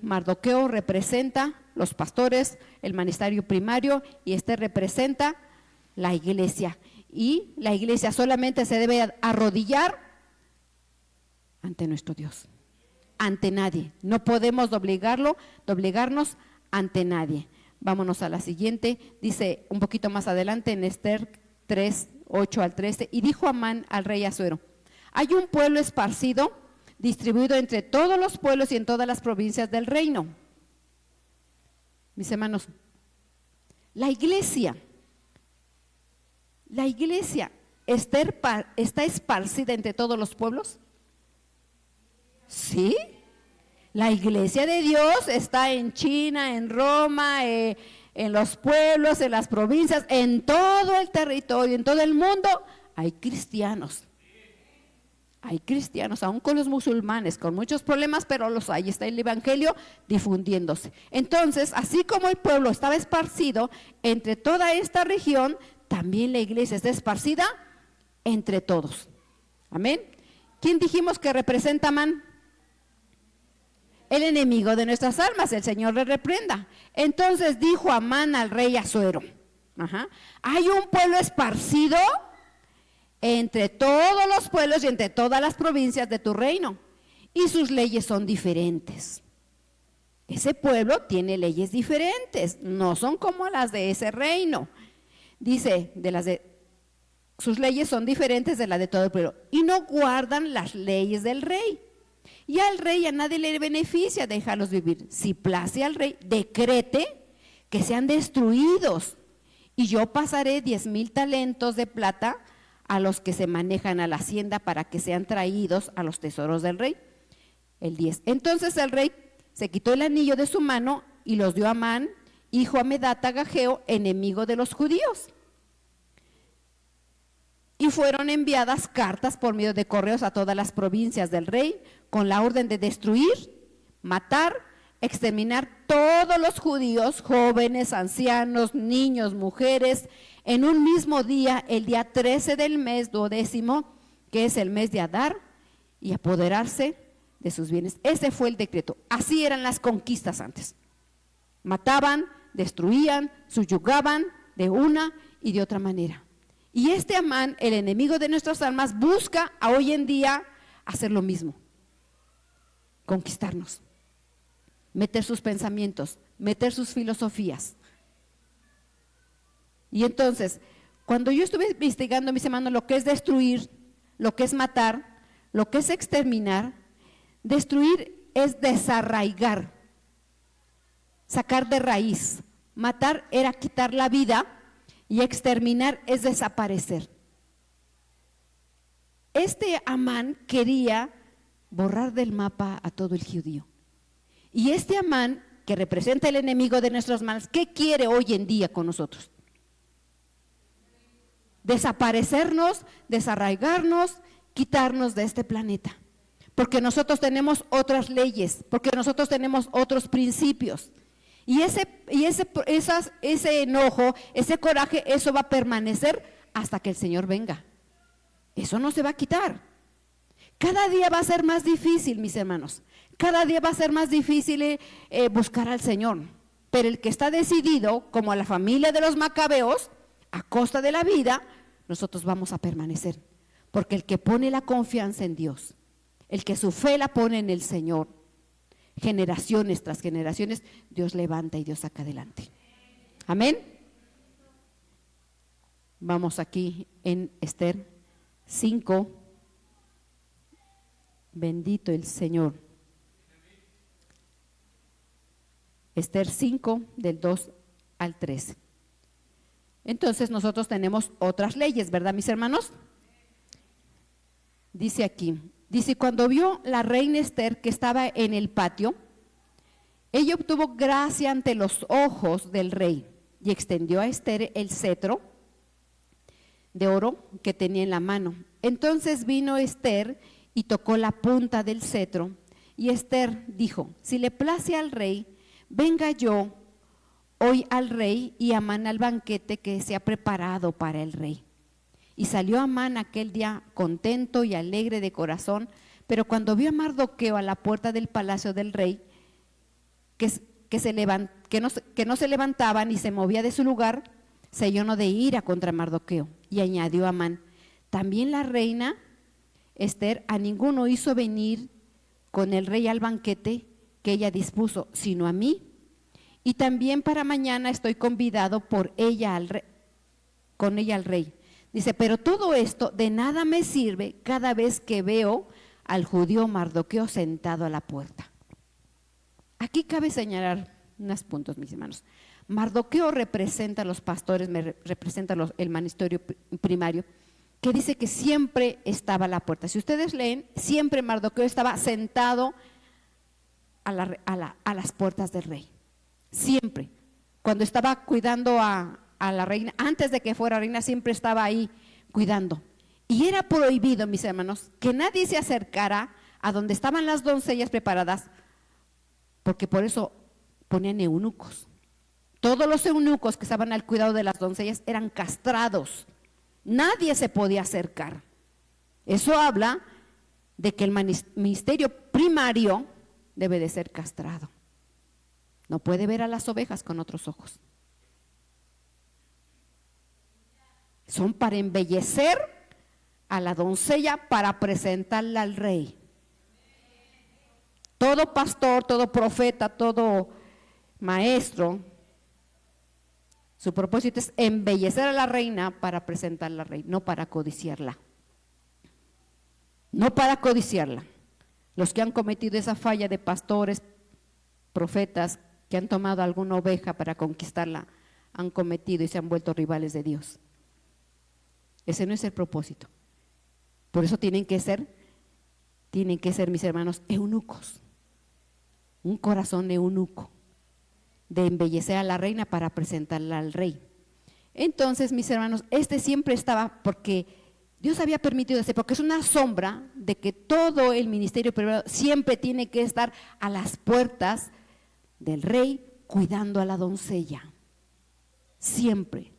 Mardoqueo representa los pastores, el ministerio primario, y representa la iglesia. Y la iglesia solamente se debe arrodillar ante nuestro Dios, ante nadie. No podemos doblegarnos ante nadie. Vámonos a la siguiente. Dice un poquito más adelante en Esther 3, 8 al 13, y dijo Amán al rey Asuero: hay un pueblo esparcido, distribuido entre todos los pueblos y en todas las provincias del reino. Mis hermanos, la iglesia está esparcida entre todos los pueblos. ¿Sí? La iglesia de Dios está en China, en Roma, en los pueblos, en las provincias, en todo el territorio, en todo el mundo hay cristianos. Hay cristianos, aún con los musulmanes, con muchos problemas, pero los hay, está el evangelio difundiéndose. Entonces, así como el pueblo estaba esparcido entre toda esta región, también la iglesia está esparcida entre todos. Amén. ¿Quién dijimos que representa Amán? El enemigo de nuestras almas, el Señor le reprenda. Entonces dijo Amán al rey Asuero, hay un pueblo esparcido entre todos los pueblos y entre todas las provincias de tu reino, y sus leyes son diferentes. Ese pueblo tiene leyes diferentes, no son como las de ese reino. Dice, sus leyes son diferentes de las de todo el pueblo, y no guardan las leyes del rey. Y al rey a nadie le beneficia dejarlos vivir. Si place al rey, decrete que sean destruidos, y yo pasaré 10,000 talentos de plata a los que se manejan a la hacienda para que sean traídos a los tesoros del rey. El 10. Entonces el rey se quitó el anillo de su mano y los dio a Amán, hijo Amedata Agageo, enemigo de los judíos. Y fueron enviadas cartas por medio de correos a todas las provincias del rey con la orden de destruir, matar, exterminar todos los judíos, jóvenes, ancianos, niños, mujeres, en un mismo día, el día 13 del mes 12º, que es el mes de Adar, y apoderarse de sus bienes. Ese fue el decreto. Así eran las conquistas antes. Mataban, destruían, subyugaban de una y de otra manera. Y este Amán, el enemigo de nuestras almas, busca a hoy en día hacer lo mismo. Conquistarnos. Meter sus pensamientos, meter sus filosofías. Y entonces, cuando yo estuve investigando, mis hermanos, lo que es destruir, lo que es matar, lo que es exterminar, destruir es desarraigar, sacar de raíz. Matar era quitar la vida y exterminar es desaparecer. Este Amán quería borrar del mapa a todo el judío. Y este Amán, que representa el enemigo de nuestras manos, ¿qué quiere hoy en día con nosotros? Desaparecernos, desarraigarnos, quitarnos de este planeta. Porque nosotros tenemos otras leyes, porque nosotros tenemos otros principios. Y ese enojo, ese coraje, eso va a permanecer hasta que el Señor venga. Eso no se va a quitar. Cada día va a ser más difícil, mis hermanos. Cada día va a ser más difícil buscar al Señor. Pero el que está decidido, como a la familia de los macabeos, a costa de la vida, nosotros vamos a permanecer. Porque el que pone la confianza en Dios, el que su fe la pone en el Señor, generaciones tras generaciones, Dios levanta y Dios saca adelante. Amén. Vamos aquí en Esther 5. Bendito el Señor. Esther 5, del 2 al 13. Entonces nosotros tenemos otras leyes, ¿verdad, mis hermanos? Dice aquí, cuando vio la reina Esther que estaba en el patio, ella obtuvo gracia ante los ojos del rey y extendió a Esther el cetro de oro que tenía en la mano. Entonces vino Esther y tocó la punta del cetro, y Esther dijo: si le place al rey, venga yo hoy al rey y Amán al banquete que se ha preparado para el rey. Y salió Amán aquel día contento y alegre de corazón, pero cuando vio a Mardoqueo a la puerta del palacio del rey, que no se levantaba ni se movía de su lugar, se llenó de ira contra Mardoqueo. Y añadió Amán: también la reina Esther a ninguno hizo venir con el rey al banquete que ella dispuso, sino a mí. Y también para mañana estoy convidado por ella con ella al rey. Dice, pero todo esto de nada me sirve cada vez que veo al judío Mardoqueo sentado a la puerta. Aquí cabe señalar unos puntos, mis hermanos. Mardoqueo representa a los pastores, representa el ministerio primario, que dice que siempre estaba a la puerta. Si ustedes leen, siempre Mardoqueo estaba sentado a las puertas del rey. Siempre. Cuando estaba cuidando a la reina, antes de que fuera reina, siempre estaba ahí cuidando. Y era prohibido, mis hermanos, que nadie se acercara a donde estaban las doncellas preparadas, porque por eso ponían eunucos. Todos los eunucos que estaban al cuidado de las doncellas eran castrados. Nadie se podía acercar. Eso habla de que el ministerio primario debe de ser castrado. No puede ver a las ovejas con otros ojos. Son para embellecer a la doncella, para presentarla al rey. Todo pastor, todo profeta, todo maestro, su propósito es embellecer a la reina para presentarla al rey, no para codiciarla. No para codiciarla. Los que han cometido esa falla de pastores, profetas, que han tomado alguna oveja para conquistarla, han cometido y se han vuelto rivales de Dios. Ese no es el propósito. Por eso tienen que ser, mis hermanos, eunucos. Un corazón eunuco, de embellecer a la reina para presentarla al rey. Entonces, mis hermanos, siempre estaba, porque Dios había permitido ese, porque es una sombra de que todo el ministerio privado siempre tiene que estar a las puertas del rey, cuidando a la doncella. Siempre.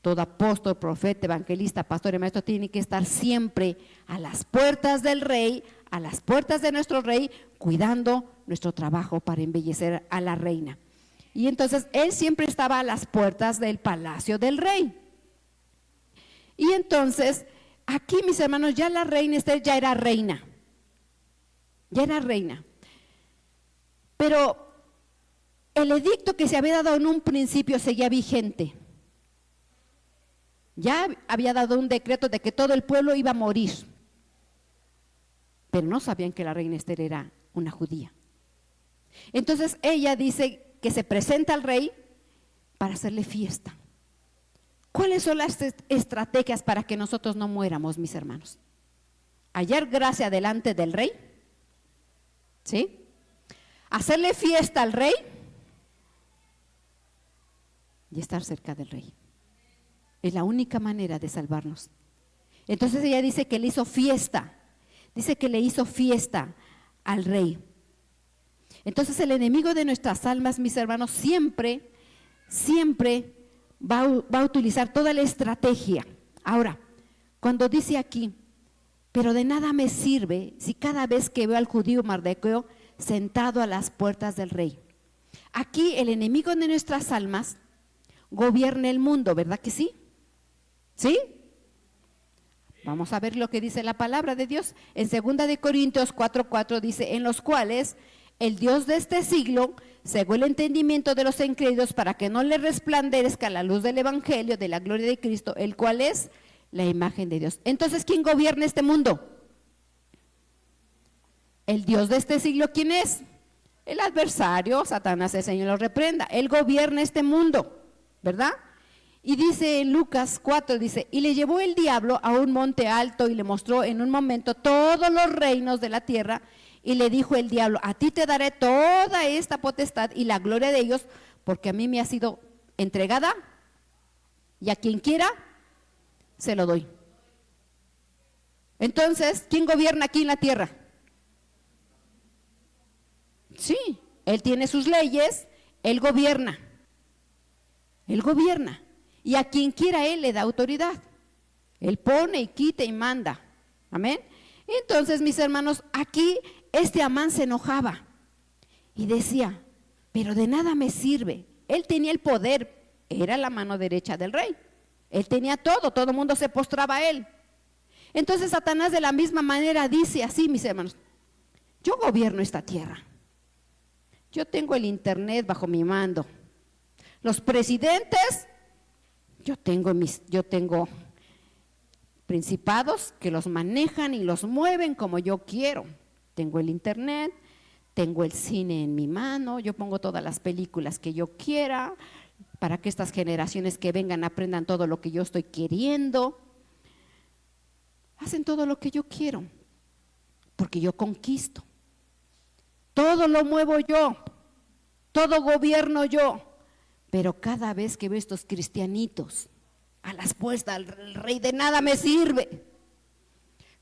Todo apóstol, profeta, evangelista, pastor y maestro tiene que estar siempre a las puertas del rey, a las puertas de nuestro rey, cuidando nuestro trabajo para embellecer a la reina. Y entonces él siempre estaba a las puertas del palacio del rey. Y entonces aquí, mis hermanos, ya la reina Esther ya era reina. Ya era reina. Pero el edicto que se había dado en un principio seguía vigente. Ya había dado un decreto de que todo el pueblo iba a morir, pero no sabían que la reina Esther era una judía. Entonces ella dice que se presenta al rey para hacerle fiesta. ¿Cuáles son las estrategias para que nosotros no muéramos, mis hermanos? Hallar gracia delante del rey, ¿sí? Hacerle fiesta al rey y estar cerca del rey. Es la única manera de salvarnos. Entonces ella dice que le hizo fiesta. Dice que le hizo fiesta al rey. Entonces el enemigo de nuestras almas, mis hermanos, siempre va a utilizar toda la estrategia. Ahora, cuando dice aquí, pero de nada me sirve si cada vez que veo al judío Mardoqueo sentado a las puertas del rey. Aquí el enemigo de nuestras almas gobierna el mundo, ¿verdad que sí? ¿Sí? Vamos a ver lo que dice la palabra de Dios. En 2 de Corintios 4:4 dice, en los cuales el Dios de este siglo cegó el entendimiento de los incrédulos para que no le resplandezca la luz del evangelio de la gloria de Cristo, el cual es la imagen de Dios. Entonces, ¿quién gobierna este mundo? El Dios de este siglo, ¿quién es? El adversario, Satanás, el Señor lo reprenda. Él gobierna este mundo, ¿verdad? Y dice en Lucas 4, dice, y le llevó el diablo a un monte alto y le mostró en un momento todos los reinos de la tierra, y le dijo el diablo, a ti te daré toda esta potestad y la gloria de ellos, porque a mí me ha sido entregada, y a quien quiera se lo doy. Entonces, ¿quién gobierna aquí en la tierra? Sí, él tiene sus leyes, él gobierna. Él gobierna. Y a quien quiera él le da autoridad. Él pone y quita y manda. Amén. Entonces, mis hermanos, aquí Amán se enojaba y decía, pero de nada me sirve. Él tenía el poder, era la mano derecha del rey. Él tenía todo el mundo se postraba a él. Entonces Satanás de la misma manera dice así, mis hermanos, yo gobierno esta tierra. Yo tengo el internet bajo mi mando. Los presidentes, yo tengo principados que los manejan y los mueven como yo quiero. Tengo el internet, tengo el cine en mi mano, yo pongo todas las películas que yo quiera para que estas generaciones que vengan aprendan todo lo que yo estoy queriendo. Hacen todo lo que yo quiero, porque yo conquisto. Todo lo muevo yo, todo gobierno yo. Pero cada vez que veo estos cristianitos a las puertas del rey, de nada me sirve.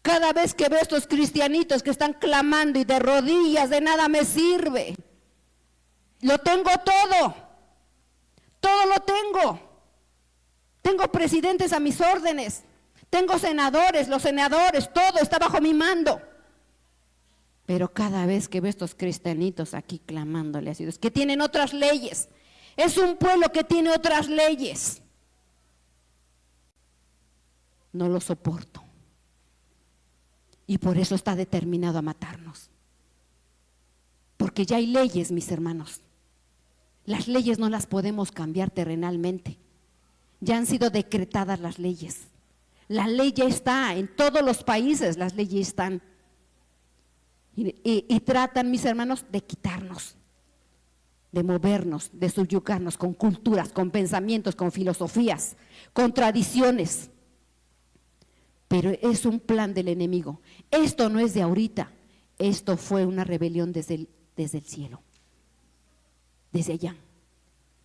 Cada vez que veo estos cristianitos que están clamando y de rodillas, de nada me sirve. Lo tengo todo, todo lo tengo. Tengo presidentes a mis órdenes, tengo senadores, los senadores, todo está bajo mi mando. Pero cada vez que veo estos cristianitos aquí clamándole a Dios, que tienen otras leyes, es un pueblo que tiene otras leyes, no lo soporto. Y por eso está determinado a matarnos. Porque ya hay leyes, mis hermanos. Las leyes no las podemos cambiar terrenalmente. Ya han sido decretadas las leyes. La ley ya está, en todos los países las leyes están. Y tratan, mis hermanos, de quitarnos, de movernos, de subyugarnos con culturas, con pensamientos, con filosofías, con tradiciones. Pero es un plan del enemigo. Esto no es de ahorita, esto fue una rebelión desde el cielo, desde allá.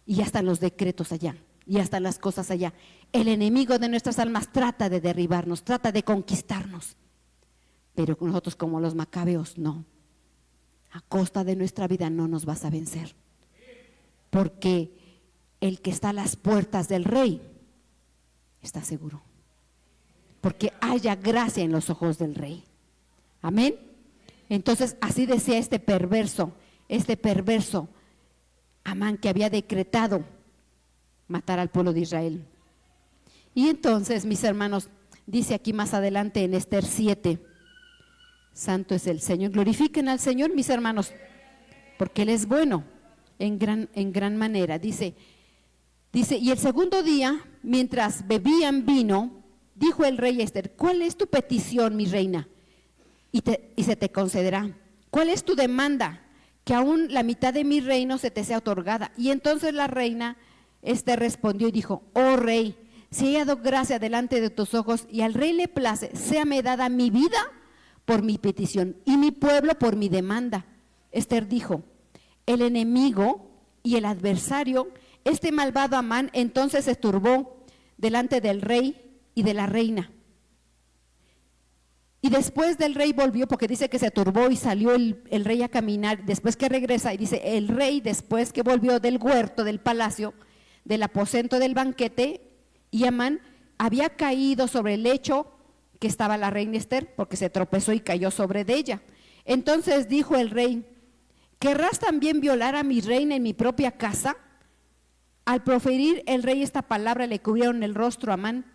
Y ya están los decretos allá, y ya están las cosas allá. El enemigo de nuestras almas trata de derribarnos, trata de conquistarnos. Pero nosotros, como los macabeos, no. A costa de nuestra vida no nos vas a vencer. Porque el que está a las puertas del rey está seguro. Porque haya gracia en los ojos del rey. Amén. Entonces así decía este perverso Amán, que había decretado matar al pueblo de Israel. Y entonces, mis hermanos, dice aquí más adelante en Esther 7, santo es el Señor. Glorifiquen al Señor, mis hermanos, porque Él es bueno en gran manera. Dice, y el segundo día, mientras bebían vino, dijo el rey a Esther: ¿cuál es tu petición, mi reina? Y se te concederá. ¿Cuál es tu demanda? Que aún la mitad de mi reino se te sea otorgada. Y entonces la reina Esther respondió y dijo: oh rey, si he hallado gracia delante de tus ojos y al rey le place, séame dada mi vida por mi petición y mi pueblo por mi demanda. Esther dijo: el enemigo y el adversario, este malvado Amán, entonces se turbó delante del rey y de la reina. Y después del rey volvió, porque dice que se turbó y salió el rey a caminar, después que regresa, y dice: el rey, después que volvió del huerto, del palacio, del aposento del banquete, y Amán había caído sobre el lecho que estaba la reina Esther, porque se tropezó y cayó sobre de ella. Entonces dijo el rey: ¿querrás también violar a mi reina en mi propia casa? Al proferir el rey esta palabra, le cubrieron el rostro a Amán,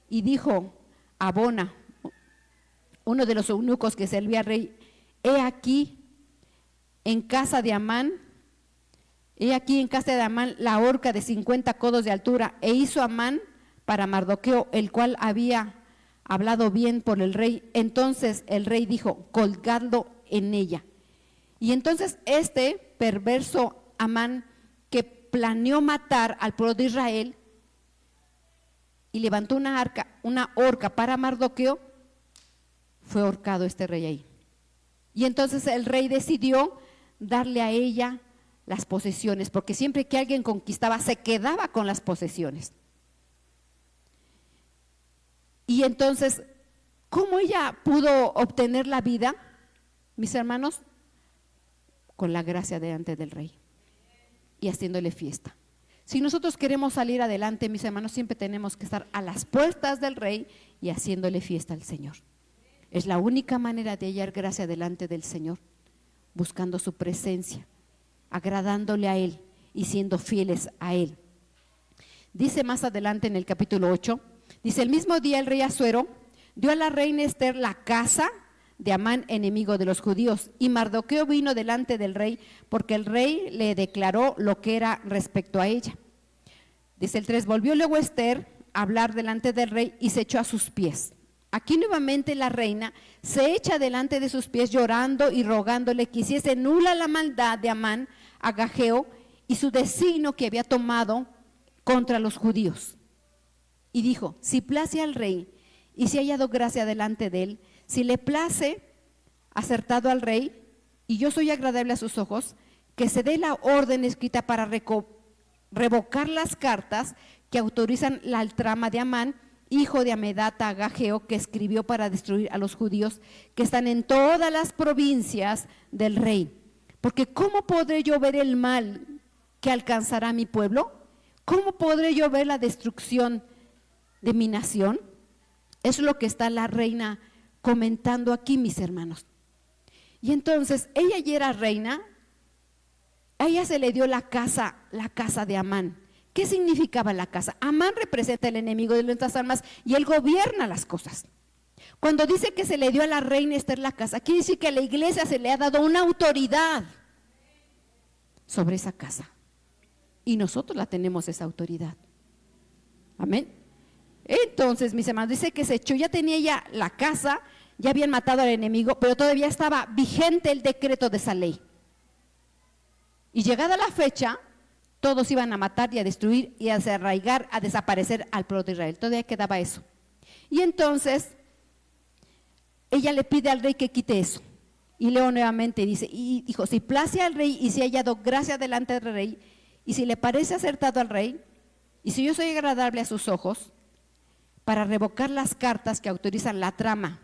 y dijo Abona, uno de los eunucos que servía al rey: he aquí en casa de Amán la horca de 50 codos de altura. E hizo Amán para Mardoqueo, el cual había hablado bien por el rey. Entonces el rey dijo: colgadlo en ella. Y entonces este perverso Amán, que planeó matar al pueblo de Israel y levantó una horca para Mardoqueo, fue ahorcado este rey ahí. Y entonces el rey decidió darle a ella las posesiones, porque siempre que alguien conquistaba se quedaba con las posesiones. Y entonces, ¿cómo ella pudo obtener la vida, mis hermanos? Con la gracia delante del rey y haciéndole fiesta. Si nosotros queremos salir adelante, mis hermanos, siempre tenemos que estar a las puertas del rey y haciéndole fiesta al Señor. Es la única manera de hallar gracia delante del Señor, buscando su presencia, agradándole a Él y siendo fieles a Él. Dice más adelante en el capítulo 8, dice: el mismo día el rey Asuero dio a la reina Esther la casa de Amán, enemigo de los judíos, y Mardoqueo vino delante del rey, porque el rey le declaró lo que era respecto a ella. Dice el 3, volvió luego Esther a hablar delante del rey y se echó a sus pies. Aquí nuevamente la reina se echa delante de sus pies, llorando y rogándole que hiciese nula la maldad de Amán agageo y su designio que había tomado contra los judíos. Y dijo: si place al rey y si ha hallado gracia delante de él, si le place acertado al rey y yo soy agradable a sus ojos, que se dé la orden escrita para revocar las cartas que autorizan la trama de Amán, hijo de Amedata Agageo, que escribió para destruir a los judíos que están en todas las provincias del rey. Porque ¿cómo podré yo ver el mal que alcanzará a mi pueblo? ¿Cómo podré yo ver la destrucción de mi nación? Eso es lo que está la reina comentando aquí, mis hermanos. Y entonces, ella ya era reina, a ella se le dio la casa de Amán. ¿Qué significaba la casa? Amán representa el enemigo de nuestras almas y él gobierna las cosas. Cuando dice que se le dio a la reina Esther la casa, quiere decir que a la iglesia se le ha dado una autoridad sobre esa casa. Y nosotros la tenemos, esa autoridad. Amén. Entonces, mis hermanos, dice que se echó, ya tenía ya la casa, ya habían matado al enemigo, pero todavía estaba vigente el decreto de esa ley. Y llegada la fecha, todos iban a matar y a destruir y a desarraigar, a desaparecer al pueblo de Israel. Todavía quedaba eso. Y entonces, ella le pide al rey que quite eso. Y leo nuevamente, dice, y dijo, si place al rey y si ha hallado gracia delante del rey, y si le parece acertado al rey, y si yo soy agradable a sus ojos, para revocar las cartas que autorizan la trama.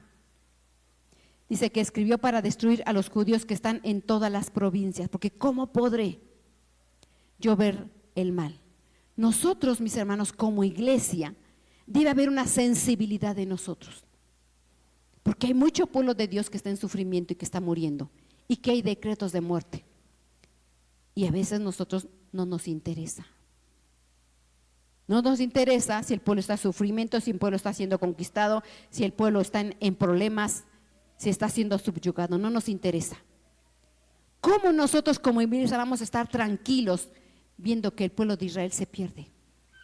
Dice que escribió para destruir a los judíos que están en todas las provincias, porque ¿cómo podré yo ver el mal? Nosotros, mis hermanos, como iglesia, debe haber una sensibilidad de nosotros, porque hay mucho pueblo de Dios que está en sufrimiento y que está muriendo, y que hay decretos de muerte, y a veces nosotros no nos interesa. No nos interesa si el pueblo está en sufrimiento, si el pueblo está siendo conquistado, si el pueblo está en problemas, si está siendo subyugado, no nos interesa. ¿Cómo nosotros como iglesia vamos a estar tranquilos viendo que el pueblo de Israel se pierde?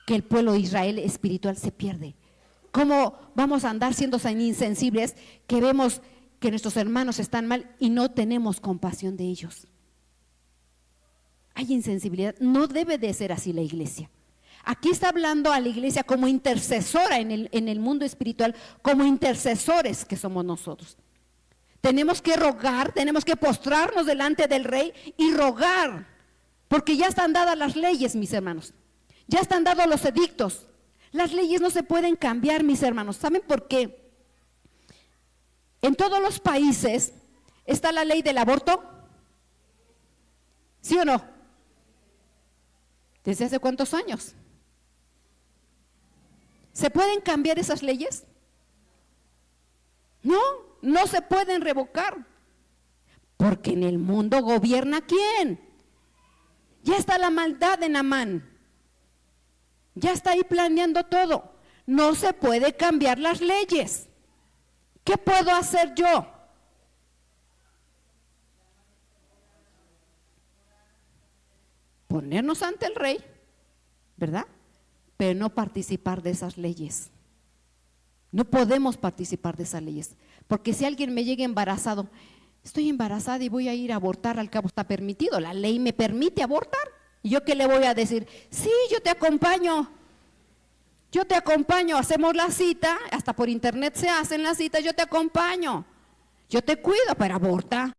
Que el pueblo de Israel espiritual se pierde. ¿Cómo vamos a andar siendo tan insensibles que vemos que nuestros hermanos están mal y no tenemos compasión de ellos? Hay insensibilidad, no debe de ser así la iglesia. Aquí está hablando a la iglesia como intercesora en el mundo espiritual, como intercesores que somos nosotros. Tenemos que rogar, tenemos que postrarnos delante del rey y rogar, porque ya están dadas las leyes, mis hermanos. Ya están dados los edictos. Las leyes no se pueden cambiar, mis hermanos. ¿Saben por qué? En todos los países está la ley del aborto. ¿Sí o no? ¿Desde hace cuántos años? ¿Se pueden cambiar esas leyes? No, no se pueden revocar. Porque en el mundo gobierna ¿quién? Ya está la maldad en Amán. Ya está ahí planeando todo. No se puede cambiar las leyes. ¿Qué puedo hacer yo? Ponernos ante el rey, ¿verdad? Pero no participar de esas leyes. No podemos participar de esas leyes, porque si alguien me llega embarazado, estoy embarazada y voy a ir a abortar, al cabo está permitido, la ley me permite abortar. ¿Y yo qué le voy a decir? Sí, yo te acompaño, hacemos la cita, hasta por internet se hacen las citas, yo te acompaño, yo te cuido, pero aborta.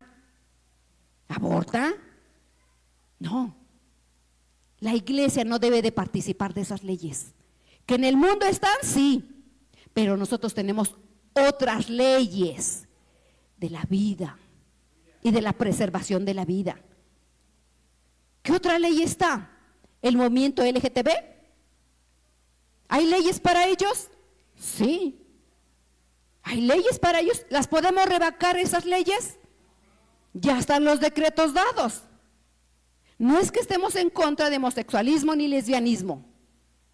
¿Aborta? No. La iglesia no debe de participar de esas leyes. Que en el mundo están, sí, pero nosotros tenemos otras leyes de la vida y de la preservación de la vida. ¿Qué otra ley está? ¿El movimiento LGTB? ¿Hay leyes para ellos? Sí. ¿Hay leyes para ellos? ¿Las podemos revocar esas leyes? Ya están los decretos dados. No es que estemos en contra de homosexualismo ni lesbianismo.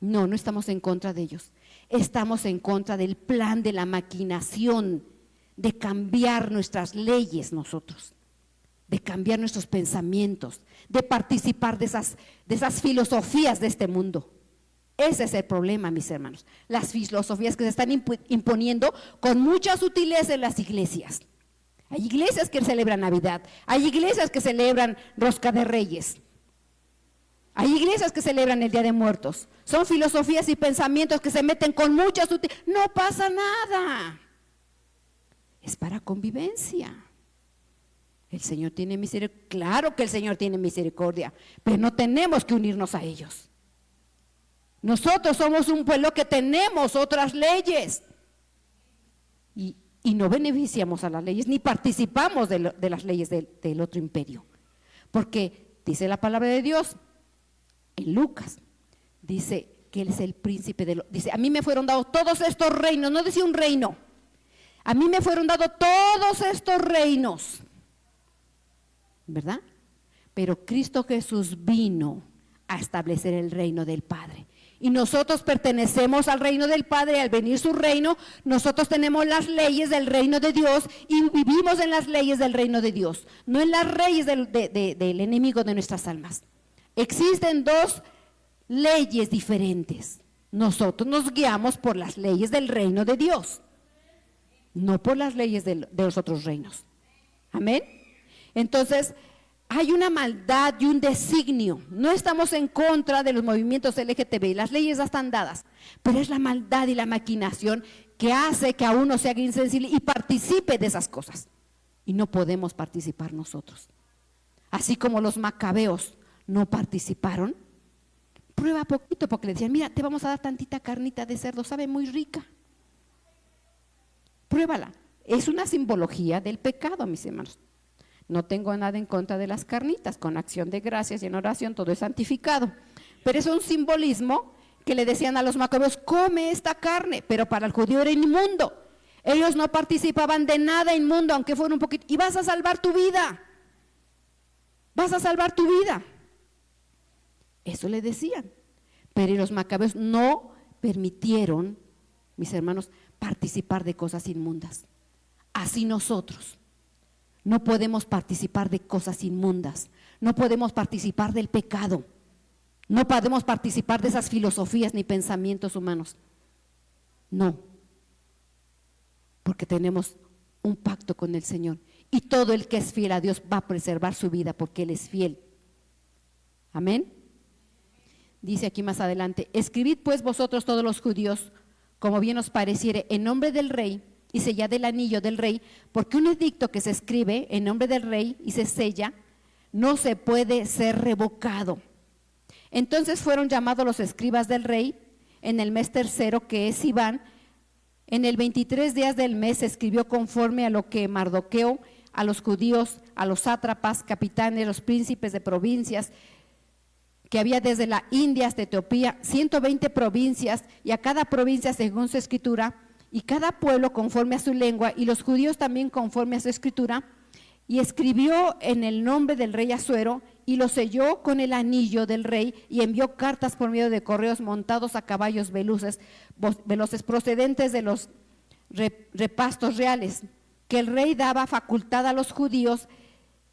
No, no estamos en contra de ellos. Estamos en contra del plan de la maquinación de cambiar nuestras leyes nosotros, de cambiar nuestros pensamientos, de participar de esas filosofías de este mundo. Ese es el problema, mis hermanos. Las filosofías que se están imponiendo con mucha sutileza en las iglesias. Hay iglesias que celebran Navidad, hay iglesias que celebran Rosca de Reyes, hay iglesias que celebran el Día de Muertos. Son filosofías y pensamientos que se meten con mucha sutileza. No pasa nada. Es para convivencia. El Señor tiene misericordia. Claro que el Señor tiene misericordia, pero no tenemos que unirnos a ellos. Nosotros somos un pueblo que tenemos otras leyes y no beneficiamos a las leyes ni participamos de las leyes del otro imperio. Porque dice la palabra de Dios en Lucas, dice que Él es el príncipe dice, a mí me fueron dados todos estos reinos, no decía un reino, a mí me fueron dados todos estos reinos, ¿verdad? Pero Cristo Jesús vino a establecer el reino del Padre. Y nosotros pertenecemos al reino del Padre. Al venir su reino, nosotros tenemos las leyes del reino de Dios y vivimos en las leyes del reino de Dios, no en las leyes del enemigo de nuestras almas. Existen dos leyes diferentes. Nosotros nos guiamos por las leyes del reino de Dios, no por las leyes de los otros reinos. Amén. Entonces, hay una maldad y un designio. No estamos en contra de los movimientos LGTBI, las leyes ya están dadas, pero es la maldad y la maquinación que hace que a uno se haga insensible y participe de esas cosas. Y no podemos participar nosotros. Así como los macabeos no participaron, prueba poquito, porque le decían, mira, te vamos a dar tantita carnita de cerdo, sabe muy rica. Pruébala. Es una simbología del pecado, mis hermanos. No tengo nada en contra de las carnitas, con acción de gracias y en oración todo es santificado. Pero es un simbolismo que le decían a los macabeos, come esta carne, pero para el judío era inmundo. Ellos no participaban de nada inmundo, aunque fuera un poquito, y vas a salvar tu vida. Vas a salvar tu vida. Eso le decían. Pero los macabeos no permitieron, mis hermanos, participar de cosas inmundas. Así nosotros. No podemos participar de cosas inmundas, no podemos participar del pecado, no podemos participar de esas filosofías ni pensamientos humanos. No, porque tenemos un pacto con el Señor y todo el que es fiel a Dios va a preservar su vida porque Él es fiel. Amén. Dice aquí más adelante, escribid pues vosotros todos los judíos, como bien os pareciere, en nombre del rey, y sellad el anillo del rey, porque un edicto que se escribe en nombre del rey y se sella, no se puede ser revocado. Entonces fueron llamados los escribas del rey en el mes tercero, que es Sivan. En el 23 días del mes se escribió conforme a lo que Mardoqueo a los judíos, a los sátrapas, capitanes, los príncipes de provincias, que había desde la India hasta Etiopía, 120 provincias, y a cada provincia según su escritura, y cada pueblo conforme a su lengua, y los judíos también conforme a su escritura, y escribió en el nombre del rey Asuero, y lo selló con el anillo del rey, y envió cartas por medio de correos montados a caballos veloces procedentes de los repastos reales, que el rey daba facultad a los judíos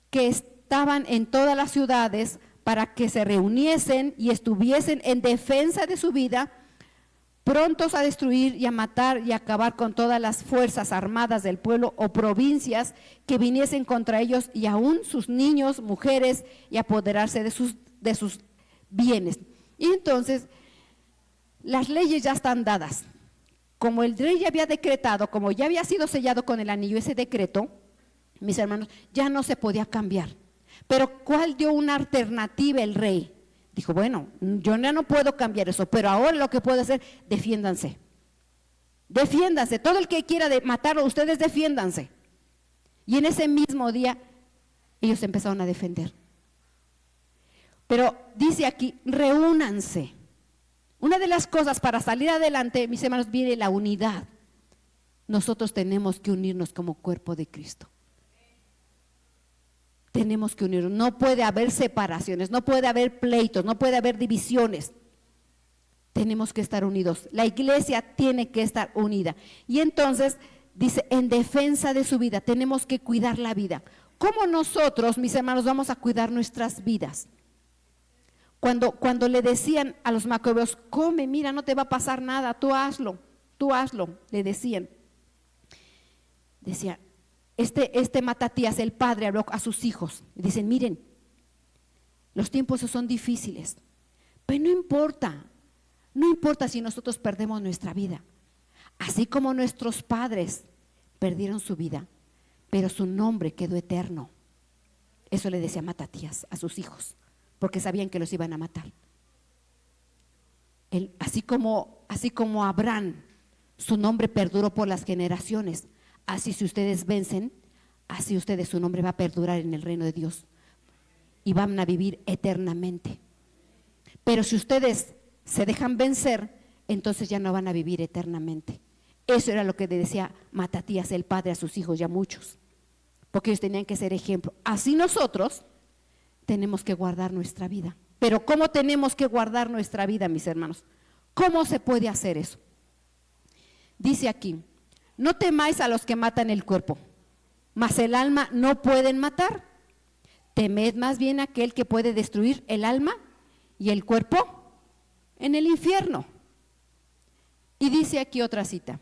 que estaban en todas las ciudades para que se reuniesen y estuviesen en defensa de su vida, prontos a destruir y a matar y a acabar con todas las fuerzas armadas del pueblo o provincias que viniesen contra ellos, y aún sus niños, mujeres, y apoderarse de sus bienes. Y entonces las leyes ya están dadas. Como el rey ya había decretado, como ya había sido sellado con el anillo ese decreto, mis hermanos, ya no se podía cambiar. Pero ¿cuál dio una alternativa el rey? Dijo, bueno, yo ya no puedo cambiar eso, pero ahora lo que puedo hacer, defiéndanse. Defiéndanse, todo el que quiera matarlo, ustedes defiéndanse. Y en ese mismo día, ellos empezaron a defender. Pero dice aquí, reúnanse. Una de las cosas para salir adelante, mis hermanos, viene la unidad. Nosotros tenemos que unirnos como cuerpo de Cristo. Tenemos que unirnos, no puede haber separaciones, no puede haber pleitos, no puede haber divisiones. Tenemos que estar unidos, la iglesia tiene que estar unida. Y entonces dice, en defensa de su vida, tenemos que cuidar la vida. ¿Cómo nosotros, mis hermanos, vamos a cuidar nuestras vidas? Cuando le decían a los macabeos, come, mira, no te va a pasar nada, tú hazlo, le decían. Decía, este Matatías, el padre, habló a sus hijos. Y dicen, miren, los tiempos son difíciles, pero no importa si nosotros perdemos nuestra vida. Así como nuestros padres perdieron su vida, pero su nombre quedó eterno. Eso le decía Matatías a sus hijos, porque sabían que los iban a matar. Así como Abraham, su nombre perduró por las generaciones, así si ustedes vencen, así ustedes su nombre va a perdurar en el reino de Dios y van a vivir eternamente. Pero si ustedes se dejan vencer, entonces ya no van a vivir eternamente. Eso era lo que decía Matatías, el padre, a sus hijos, ya muchos, porque ellos tenían que ser ejemplo. Así nosotros tenemos que guardar nuestra vida. Pero ¿cómo tenemos que guardar nuestra vida, mis hermanos? ¿Cómo se puede hacer eso? Dice aquí: no temáis a los que matan el cuerpo, mas el alma no pueden matar. Temed más bien a aquel que puede destruir el alma y el cuerpo en el infierno. Y dice aquí otra cita: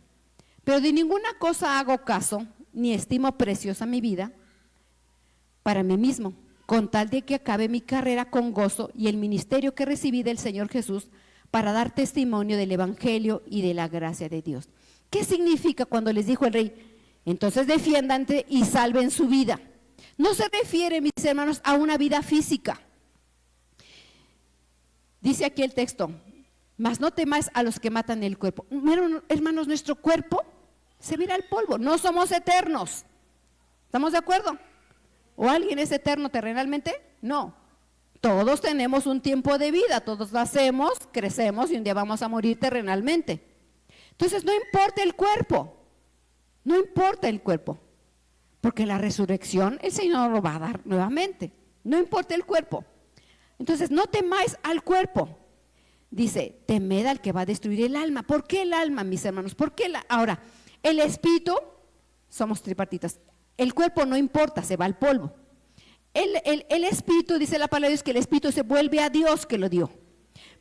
pero de ninguna cosa hago caso, ni estimo preciosa mi vida para mí mismo, con tal de que acabe mi carrera con gozo y el ministerio que recibí del Señor Jesús, para dar testimonio del Evangelio y de la gracia de Dios. ¿Qué significa cuando les dijo el rey? Entonces defiéndanse y salven su vida. No se refiere, mis hermanos, a una vida física. Dice aquí el texto: mas no temáis a los que matan el cuerpo. Hermanos, nuestro cuerpo se va a ir al polvo, no somos eternos. ¿Estamos de acuerdo? ¿O alguien es eterno terrenalmente? No. Todos tenemos un tiempo de vida, todos nacemos, crecemos y un día vamos a morir terrenalmente. Entonces no importa el cuerpo, no importa el cuerpo, porque la resurrección el Señor lo va a dar nuevamente, no importa el cuerpo. Entonces no temáis al cuerpo, dice, temed al que va a destruir el alma. ¿Por qué el alma, mis hermanos? ¿Por qué ahora, el espíritu, somos tripartitas, el cuerpo no importa, se va al polvo. El espíritu, dice la palabra de Dios, que el espíritu se vuelve a Dios que lo dio.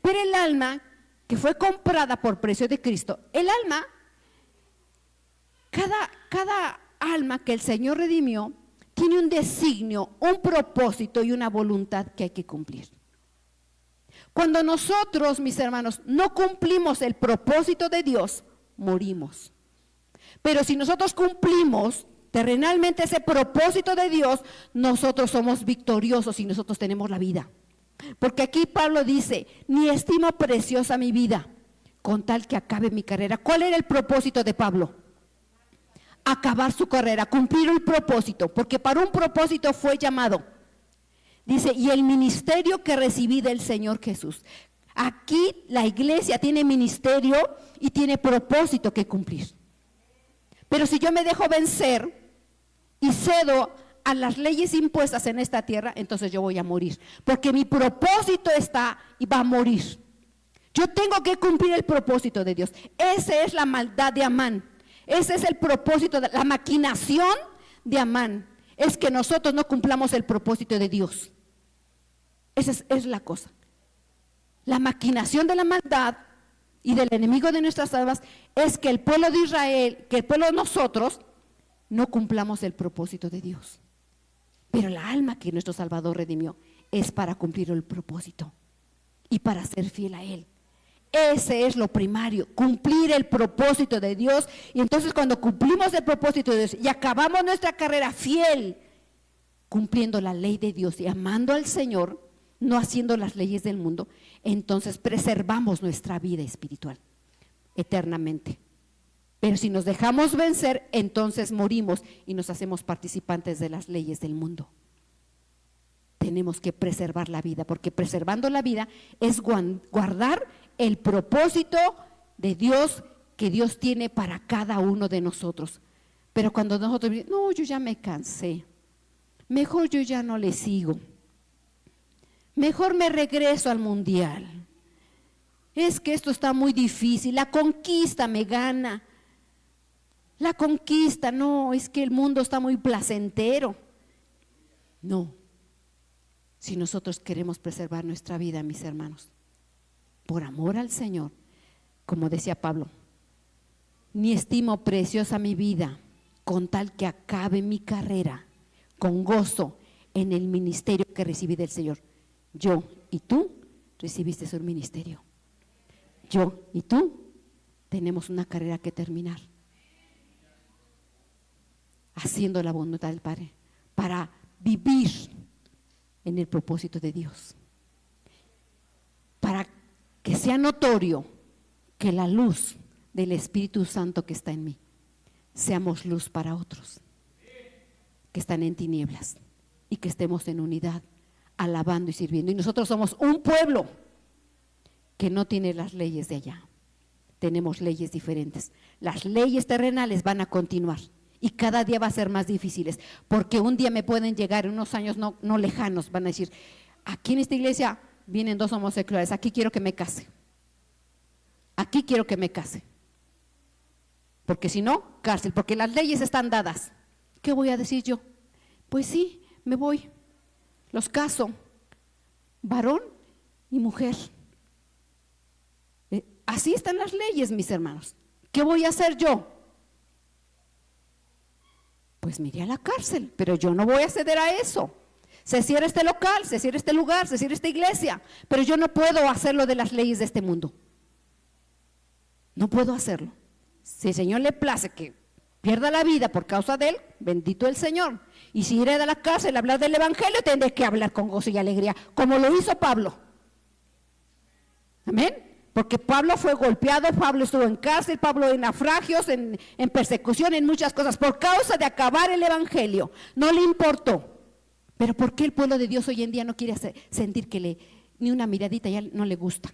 Pero el alma, que fue comprada por precio de Cristo, el alma, cada alma que el Señor redimió, tiene un designio, un propósito y una voluntad que hay que cumplir. Cuando nosotros, mis hermanos, no cumplimos el propósito de Dios, morimos. Pero si nosotros cumplimos terrenalmente ese propósito de Dios, nosotros somos victoriosos y nosotros tenemos la vida. Porque aquí Pablo dice: ni estimo preciosa mi vida, con tal que acabe mi carrera. ¿Cuál era el propósito de Pablo? Acabar su carrera, cumplir el propósito, porque para un propósito fue llamado. Dice: y el ministerio que recibí del Señor Jesús. Aquí la iglesia tiene ministerio y tiene propósito que cumplir. Pero si yo me dejo vencer y cedo a las leyes impuestas en esta tierra, entonces yo voy a morir, porque mi propósito está y va a morir. Yo tengo que cumplir el propósito de Dios. Esa es la maldad de Amán. Ese es el propósito, la maquinación de Amán, es que nosotros no cumplamos el propósito de Dios. Esa es la cosa. La maquinación de la maldad y del enemigo de nuestras almas es que el pueblo de Israel, que el pueblo de nosotros, no cumplamos el propósito de Dios. Pero la alma que nuestro Salvador redimió es para cumplir el propósito y para ser fiel a Él. Ese es lo primario, cumplir el propósito de Dios. Y entonces cuando cumplimos el propósito de Dios y acabamos nuestra carrera fiel, cumpliendo la ley de Dios y amando al Señor, no haciendo las leyes del mundo, entonces preservamos nuestra vida espiritual eternamente. Pero si nos dejamos vencer, entonces morimos y nos hacemos participantes de las leyes del mundo. Tenemos que preservar la vida, porque preservando la vida es guardar el propósito de Dios que Dios tiene para cada uno de nosotros. Pero cuando nosotros, no, yo ya me cansé, mejor yo ya no le sigo, mejor me regreso al mundial, es que esto está muy difícil, la conquista me gana, la conquista, no, es que el mundo está muy placentero. No, si nosotros queremos preservar nuestra vida, mis hermanos, por amor al Señor, como decía Pablo, ni estimo preciosa mi vida, con tal que acabe mi carrera con gozo en el ministerio que recibí del Señor. Yo y tú recibiste su ministerio. Yo y tú tenemos una carrera que terminar, haciendo la voluntad del Padre, para vivir en el propósito de Dios, para que sea notorio que la luz del Espíritu Santo que está en mí, seamos luz para otros que están en tinieblas y que estemos en unidad, alabando y sirviendo. Y nosotros somos un pueblo que no tiene las leyes de allá, tenemos leyes diferentes. Las leyes terrenales van a continuar y cada día va a ser más difíciles, porque un día me pueden llegar, en unos años no lejanos, van a decir, aquí en esta iglesia vienen 2 homosexuales, aquí quiero que me case, aquí quiero que me case, porque si no, cárcel, porque las leyes están dadas. ¿Qué voy a decir yo? Pues sí, me voy, los caso, varón y mujer. Así están las leyes, mis hermanos. ¿Qué voy a hacer yo? Pues me iré a la cárcel, pero yo no voy a ceder a eso. Se cierra este local, se cierra este lugar, se cierra esta iglesia, pero yo no puedo hacerlo de las leyes de este mundo. No puedo hacerlo. Si el Señor le place que pierda la vida por causa de él, bendito el Señor. Y si iré a la cárcel a hablar del evangelio, tendré que hablar con gozo y alegría, como lo hizo Pablo. Amén. Porque Pablo fue golpeado, Pablo estuvo en cárcel, Pablo en naufragios, en persecución, en muchas cosas, por causa de acabar el evangelio. No le importó. Pero ¿por qué el pueblo de Dios hoy en día no quiere sentir que ni una miradita ya no le gusta?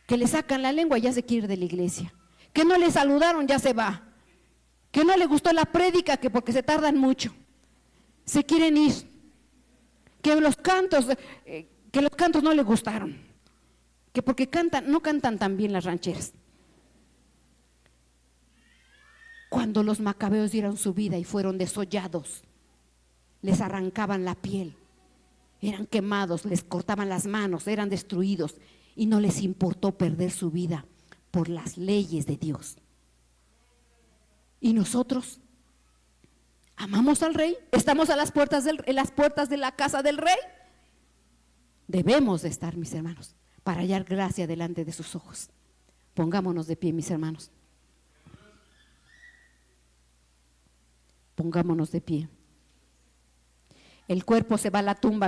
Que le sacan la lengua, ya se quiere ir de la iglesia. Que no le saludaron, ya se va. Que no le gustó la prédica, que porque se tardan mucho, se quieren ir. Que los cantos no le gustaron, que porque no cantan tan bien las rancheras. Cuando los macabeos dieron su vida y fueron desollados, les arrancaban la piel, eran quemados, les cortaban las manos, eran destruidos, y no les importó perder su vida por las leyes de Dios. ¿Y nosotros? ¿Amamos al Rey? ¿Estamos en las puertas de la casa del Rey? Debemos de estar, mis hermanos, para hallar gracia delante de sus ojos. Pongámonos de pie, mis hermanos. Pongámonos de pie. El cuerpo se va a la tumba.